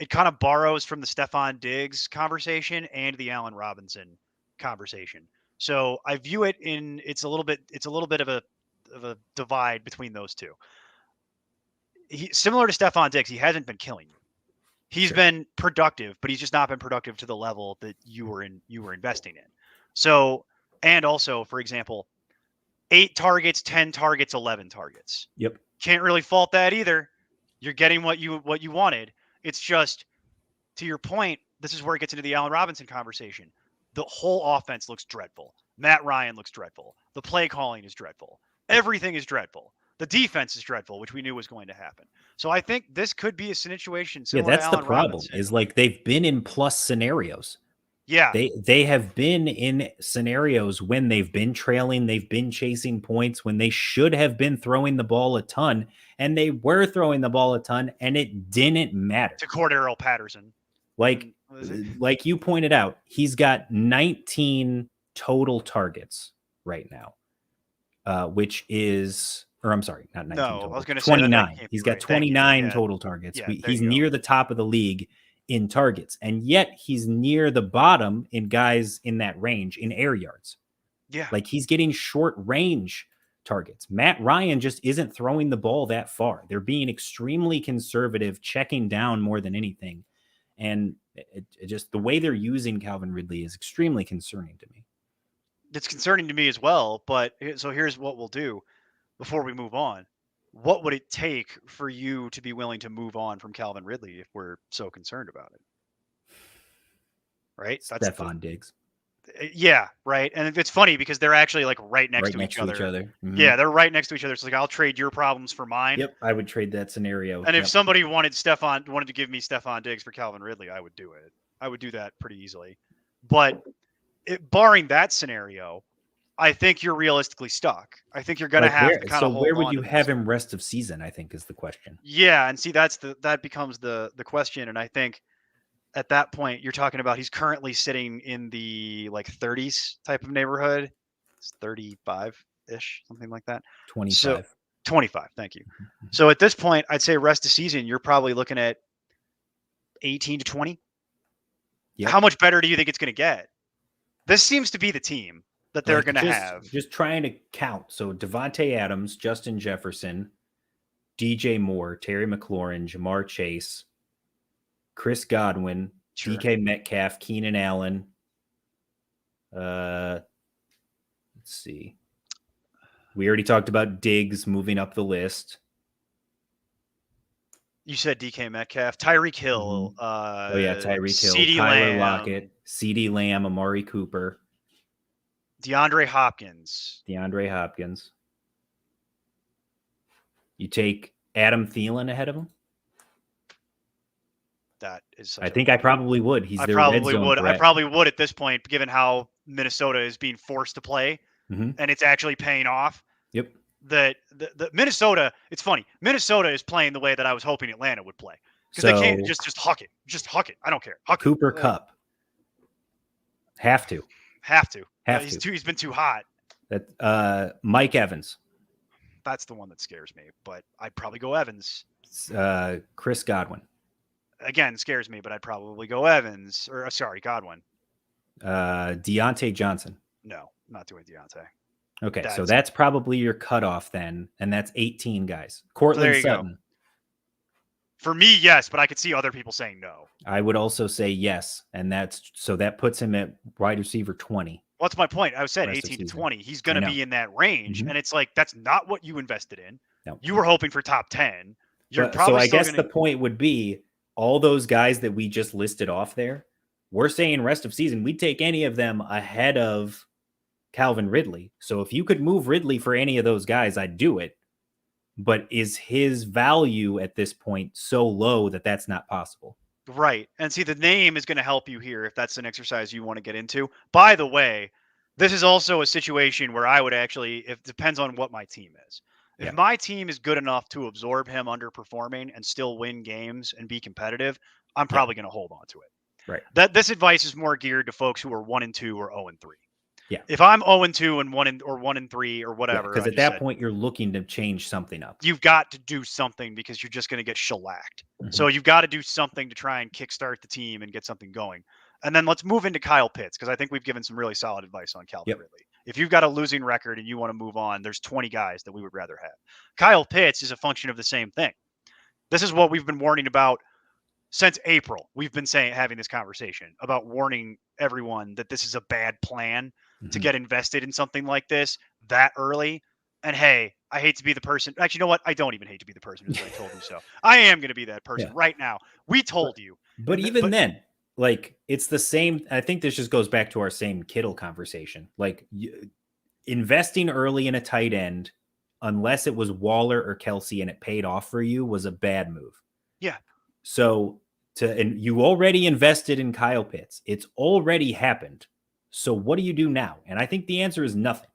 it kind of borrows from the Stefon Diggs conversation and the Allen Robinson conversation. So I view it it's a little bit of a divide between those two. Similar to Stefon Diggs, he hasn't been killing you. He's been productive, but he's just not been productive to the level that you were investing in. So, and also, for example, 8 targets, 10 targets, 11 targets. Yep. Can't really fault that either. You're getting what you wanted. It's just, to your point, this is where it gets into the Allen Robinson conversation. The whole offense looks dreadful. Matt Ryan looks dreadful. The play calling is dreadful. Everything is dreadful. The defense is dreadful, which we knew was going to happen. So I think this could be a situation similar that's to the Allen problem. Robinson. Is like they've been in plus scenarios. Yeah. They have been in scenarios when they've been trailing, they've been chasing points, when they should have been throwing the ball a ton, and they were throwing the ball a ton, and it didn't matter. To Cordero Patterson. Like you pointed out, he's got 19 total targets right now, which is, or I'm sorry, not 19 total. I was going to say 29. He's got 29 total targets. He's near the top of the league in targets, and yet he's near the bottom in guys in that range in air yards. Yeah. Like he's getting short range targets. Matt Ryan just isn't throwing the ball that far. They're being extremely conservative, checking down more than anything. And it just the way they're using Calvin Ridley is extremely concerning to me. It's concerning to me as well. But so here's what we'll do before we move on. What would it take for you to be willing to move on from Calvin Ridley if we're so concerned about it? Right? That's Stefon Diggs. Yeah, right. And it's funny because they're actually like right next to each other. Mm-hmm. Yeah, they're right next to each other. So like I'll trade your problems for mine. Yep, I would trade that scenario. And if somebody wanted to give me Stefon Diggs for Calvin Ridley, I would do it. I would do that pretty easily. But barring that scenario, I think you're realistically stuck. I think you're going to have to kind of hold on. So where would you have him rest of season, I think is the question. Yeah, and see that becomes the question, and I think at that point you're talking about he's currently sitting in the like 30s type of neighborhood. It's 35-ish, something like that. 25. So 25, thank you. So at this point, I'd say rest of season you're probably looking at 18 to 20. Yep. How much better do you think it's going to get? This seems to be the team that they're going to have. Just trying to count. So Devontae Adams, Justin Jefferson, DJ Moore, Terry McLaurin, Jamar Chase, Chris Godwin, DK Metcalf, Keenan Allen. Let's see. We already talked about Diggs moving up the list. You said DK Metcalf, Tyreek Hill. Tyreek Hill, CeeDee Tyler Lamb, Lockett, CeeDee Lamb, Amari Cooper, DeAndre Hopkins. You take Adam Thielen ahead of him? That is. I think I probably would. He's their red zone threat. I probably would at this point, given how Minnesota is being forced to play, and it's actually paying off. Yep. That the Minnesota. It's funny. Minnesota is playing the way that I was hoping Atlanta would play because they can't just huck it. Just huck it. I don't care. Huck Cooper it. Kupp. Have to. Have to. Have He's been too hot. That Mike Evans, That's the one that scares me. But I'd probably go Evans. Chris Godwin, Again, scares me, but I'd probably go Evans. Or sorry, Godwin. Deontay Johnson. No, not doing Deontay. Okay, so that's probably your cutoff then, and that's 18 guys. Cortland Sutton. Go. For me, yes, but I could see other people saying no. I would also say yes, and that puts him at wide receiver 20. What's my point? I said 18 to 20. He's going to be in that range, and it's like that's not what you invested in. No. You were hoping for top 10. You're probably so I guess the point would be all those guys that we just listed off there. We're saying rest of season, we'd take any of them ahead of Calvin Ridley. So if you could move Ridley for any of those guys, I'd do it. But is his value at this point so low that that's not possible? Right. And see, the name is going to help you here if that's an exercise you want to get into. By the way, this is also a situation where I would actually, it depends on what my team is. If my team is good enough to absorb him underperforming and still win games and be competitive, I'm probably going to hold on to it. Right. This advice is more geared to folks who are 1-2 or 0-3. Yeah. If I'm 0-2 and 1-3 or whatever, because at that point you're looking to change something up. You've got to do something because you're just going to get shellacked. So you've got to do something to try and kickstart the team and get something going. And then let's move into Kyle Pitts, because I think we've given some really solid advice on Calvin Ridley. If you've got a losing record and you want to move on, there's 20 guys that we would rather have. Kyle Pitts is a function of the same thing. This is what we've been warning about since April. We've been having this conversation about warning everyone that this is a bad plan to get invested in something like this that early. And hey, I hate to be the person. Actually, you know what? I don't even hate to be the person who's like, told you so. I am going to be that person right now. We told you. But even then, like, it's the same. I think this just goes back to our same Kittle conversation. Like, investing early in a tight end, unless it was Waller or Kelsey and it paid off for you, was a bad move. Yeah. So and you already invested in Kyle Pitts. It's already happened. So what do you do now? And I think the answer is nothing.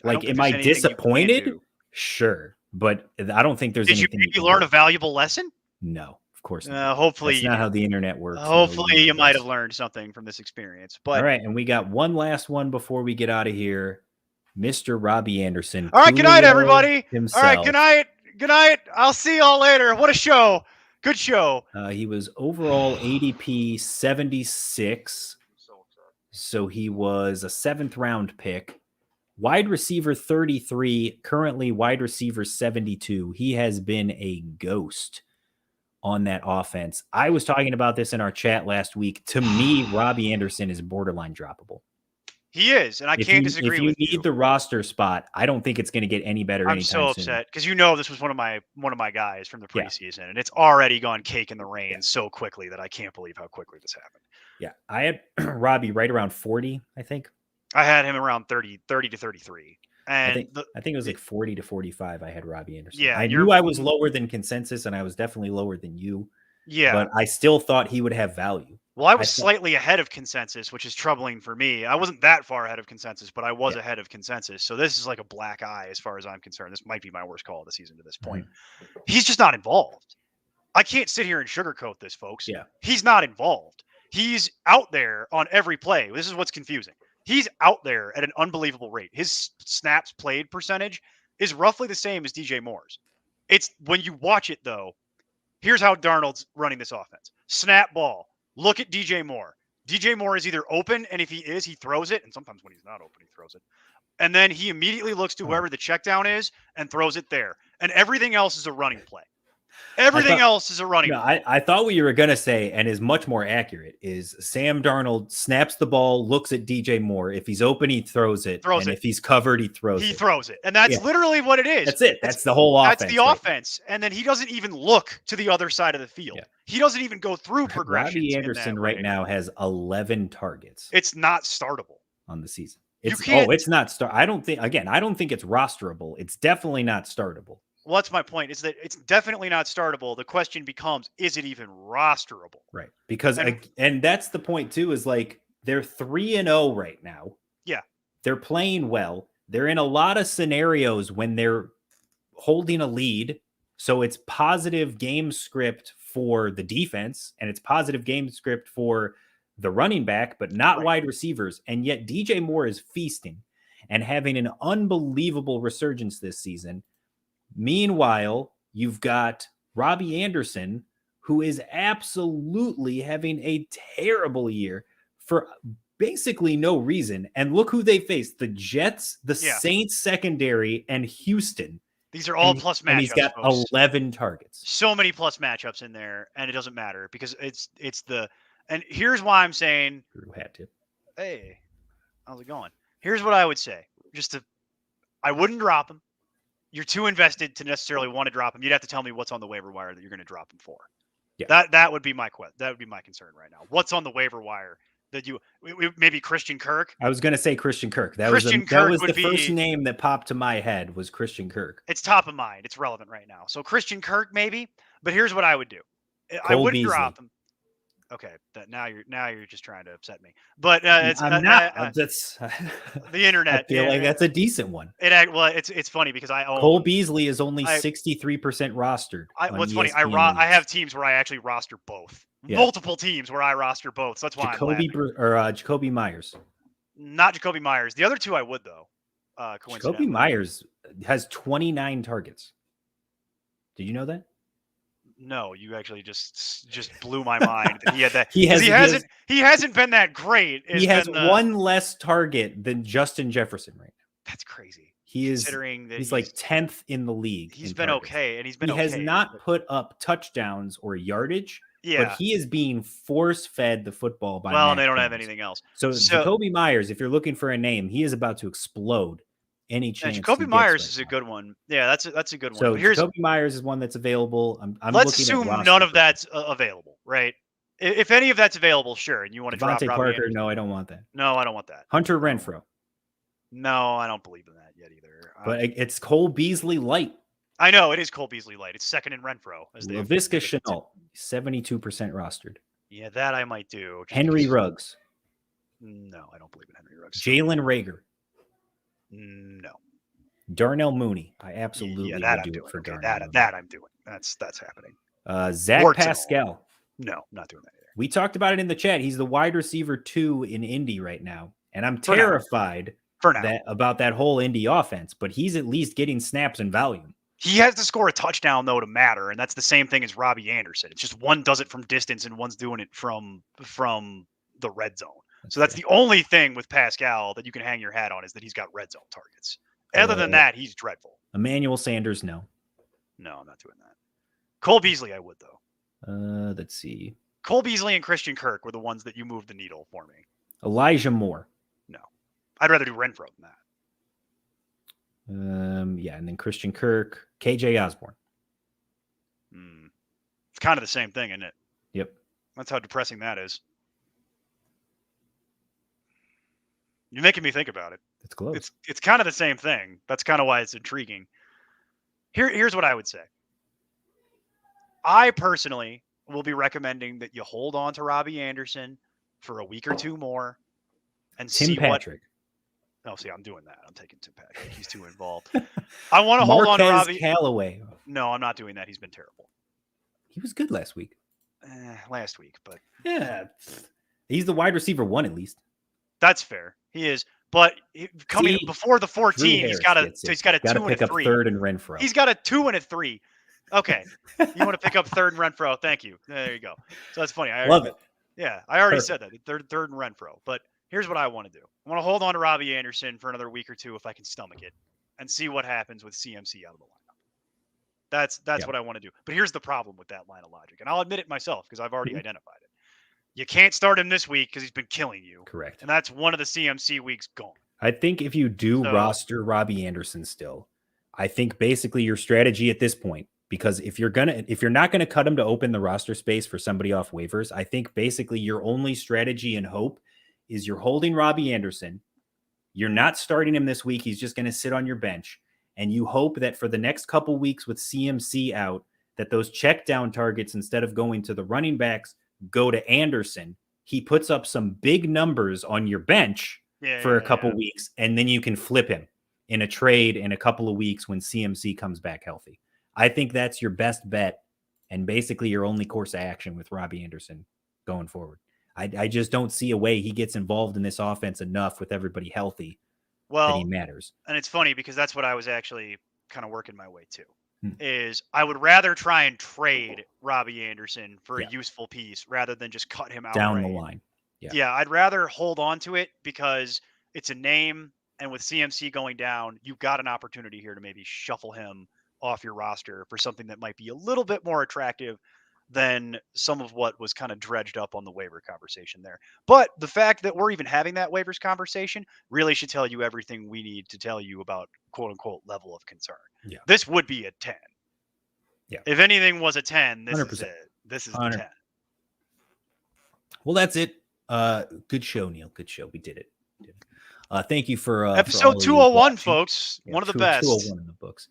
Like, am I disappointed? Sure. But I don't think there's anything. Did you learn a valuable lesson? No, of course not. Hopefully. That's not how the internet works. Hopefully you might have learned something from this experience. But all right. And we got one last one before we get out of here. Mr. Robbie Anderson. All right. Good night, everybody. Himself. All right. Good night. Good night. I'll see y'all later. What a show. Good show. He was overall ADP 76. So he was a 7th round pick. Wide receiver 33, currently wide receiver 72. He has been a ghost on that offense. I was talking about this in our chat last week. To me, Robbie Anderson is borderline droppable. He is, and I can't disagree with you. If you need the roster spot, I don't think it's going to get any better. I'm so upset because this was one of my guys from the preseason, and it's already gone cake in the rain so quickly that I can't believe how quickly this happened. Yeah, I had Robbie right around 40, I think. I had him around 30 to 33. And I think it was like 40 to 45. I had Robbie Anderson. Yeah, I knew I was lower than consensus, and I was definitely lower than you. Yeah. But I still thought he would have value. Well, I was slightly ahead of consensus, which is troubling for me. I wasn't that far ahead of consensus, but I was ahead of consensus. So this is like a black eye as far as I'm concerned. This might be my worst call of the season to this point. He's just not involved. I can't sit here and sugarcoat this, folks. Yeah. He's not involved. He's out there on every play. This is what's confusing. He's out there at an unbelievable rate. His snaps played percentage is roughly the same as DJ Moore's. It's when you watch it, though, here's how Darnold's running this offense. Snap ball. Look at DJ Moore. DJ Moore is either open, and if he is, he throws it. And sometimes when he's not open, he throws it. And then he immediately looks to whoever the check down is and throws it there. And everything else is a running play. Everything else is a running play. I thought what you were going to say, and is much more accurate, is Sam Darnold snaps the ball, looks at DJ Moore. If he's open, he throws it. If he's covered, he throws it. He throws it. And that's literally what it is. That's it. That's the whole offense. That's the offense. And then he doesn't even look to the other side of the field. Yeah. He doesn't even go through progressions. Robbie Anderson right now has 11 targets. It's not startable on the season. It's not start. I don't think it's rosterable. It's definitely not startable. Well, that's my point, is that it's definitely not startable. The question becomes, is it even rosterable? Right. Because, and that's the point too, is like, they're 3-0 right now. Yeah. They're playing well. They're in a lot of scenarios when they're holding a lead. So it's positive game script for the defense, and it's positive game script for the running back, but not Right. wide receivers. And yet DJ Moore is feasting and having an unbelievable resurgence this season. Meanwhile, you've got Robbie Anderson, who is absolutely having a terrible year for basically no reason. And look who they faced: the Jets, the Saints secondary, and Houston. These are all plus matchups. And he's got folks. 11 targets. So many plus matchups in there, and it doesn't matter because it's the. And here's why I'm saying. Drew had to. Hey, how's it going? Here's what I would say. I wouldn't drop him. You're too invested to necessarily want to drop him. You'd have to tell me what's on the waiver wire that you're going to drop him for. Yeah. That would be my concern right now. What's on the waiver wire that maybe Christian Kirk? I was going to say Christian Kirk. That Christian was Kirk the first name that popped to my head was Christian Kirk. It's top of mind. It's relevant right now. So Christian Kirk maybe, but here's what I would do. I Cole wouldn't Beasley. drop him. Okay, now you're just trying to upset me. But I'm not. That's the internet. I feel like that's a decent one. It's funny because I own Cole Beasley is only 63% rostered. What's funny, ESPN I have teams where I actually roster both. Yeah. Multiple teams where I roster both. So that's why Jacoby Myers. Not Jacoby Myers. The other two I would though. Jacoby Myers has 29 targets. Did you know that? No, you actually just blew my mind. That he had that. He hasn't been that great. He has one less target than Justin Jefferson right now. That's crazy. He's like 10th in the league. He's been okay, and he has not put up touchdowns or yardage. Yeah, but he is being force-fed the football by. Well, and they don't have anything else. So Jacoby Myers, if you're looking for a name, he is about to explode. Any chance? Jacoby Myers is a good one. Yeah, that's a good one. So Jacoby Myers is one that's available. Let's assume none of that's available, right? If any of that's available, sure. And you want to drop Javonte Parker? Anderson. No, I don't want that. No, I don't want that. Hunter Renfrow? No, I don't believe in that yet either. But it's Cole Beasley light. I know it is Cole Beasley light. It's second in Renfrow. Laviska Shenault, 72% rostered. Yeah, that I might do. Henry Ruggs? No, I don't believe in Henry Ruggs. Jalen Reagor? No. Darnell Mooney. I absolutely would do it for Darnell. That I'm doing. That's happening. Zach Pascal. No, not doing that either. We talked about it in the chat. He's the wide receiver 2 in Indy right now. And I'm terrified about that whole Indy offense, but he's at least getting snaps and volume. He has to score a touchdown, though, to matter, and that's the same thing as Robbie Anderson. It's just one does it from distance and one's doing it from the red zone. So that's the only thing with Pascal that you can hang your hat on is that he's got red zone targets. Other than that, he's dreadful. Emmanuel Sanders, no. No, I'm not doing that. Cole Beasley, I would, though. Let's see. Cole Beasley and Christian Kirk were the ones that you moved the needle for me. Elijah Moore. No. I'd rather do Renfrow than that. And then Christian Kirk, KJ Osborne. It's kind of the same thing, isn't it? Yep. That's how depressing that is. You're making me think about it. It's close. It's kind of the same thing. That's kind of why it's intriguing. Here's what I would say. I personally will be recommending that you hold on to Robbie Anderson for a week or two more and Tim see Patrick. Oh, see, I'm doing that. I'm taking Tim Patrick. He's too involved. I want to hold on to Robbie. Callaway. No, I'm not doing that. He's been terrible. He was good last week. Last week, but yeah, he's the wide receiver 1 at least. That's fair. He is, but coming before the 14, he's got a 2 and a 3. Third and Renfrow. He's got a 2 and a 3. Okay, you want to pick up third and Renfrow? Thank you. There you go. So that's funny. Love it. Yeah, I already said that. Third and Renfrow. But here's what I want to do. I want to hold on to Robbie Anderson for another week or two if I can stomach it, and see what happens with CMC out of the lineup. That's what I want to do. But here's the problem with that line of logic, and I'll admit it myself because I've already identified it. You can't start him this week because he's been killing you. Correct. And that's one of the CMC weeks gone. I think if you do roster Robbie Anderson still, I think basically your strategy at this point, because if you're not gonna cut him to open the roster space for somebody off waivers, I think basically your only strategy and hope is you're holding Robbie Anderson. You're not starting him this week. He's just going to sit on your bench. And you hope that for the next couple weeks with CMC out, that those check down targets, instead of going to the running backs, go to Anderson. He puts up some big numbers on your bench for a couple weeks, and then you can flip him in a trade in a couple of weeks when CMC comes back healthy. I think that's your best bet and basically your only course of action with Robbie Anderson going forward. I just don't see a way he gets involved in this offense enough with everybody healthy that he matters. And it's funny because that's what I was actually kind of working my way to. Is I would rather try and trade Robbie Anderson for a useful piece rather than just cut him out down the line. Yeah, I'd rather hold on to it because it's a name, and with CMC going down, you've got an opportunity here to maybe shuffle him off your roster for something that might be a little bit more attractive than some of what was kind of dredged up on the waiver conversation there. But the fact that we're even having that waivers conversation really should tell you everything we need to tell you about quote unquote level of concern. Yeah. This would be a 10. Yeah. If anything was a 10, this 100%. is it. This is the 10. Well, that's it. Good show, Neil. Good show. We did it. Thank you for episode 201, folks. One of the best. 201 in the books.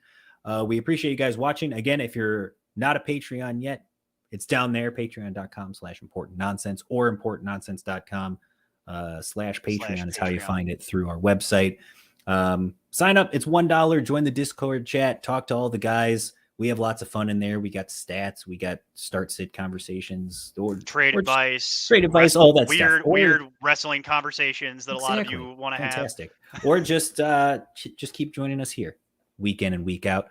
We appreciate you guys watching. Again, if you're not a Patreon yet, it's down there, patreon.com/importantnonsense or importantnonsense.com/Patreon is how you find it through our website. Sign up. It's $1. Join the Discord chat. Talk to all the guys. We have lots of fun in there. We got stats. We got start-sit conversations. Trade advice, all that stuff. Weird wrestling conversations that a lot of you want to have. Fantastic. Or just keep joining us here week in and week out.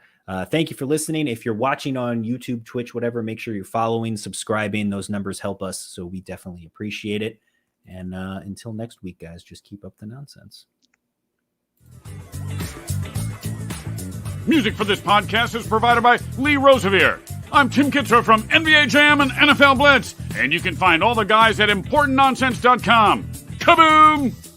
Thank you for listening. If you're watching on YouTube, Twitch, whatever, make sure you're following, subscribing. Those numbers help us, so we definitely appreciate it. And until next week, guys, just keep up the nonsense. Music for this podcast is provided by Lee Rosevere. I'm Tim Kitzer from NBA Jam and NFL Blitz, and you can find all the guys at ImportantNonsense.com. Kaboom!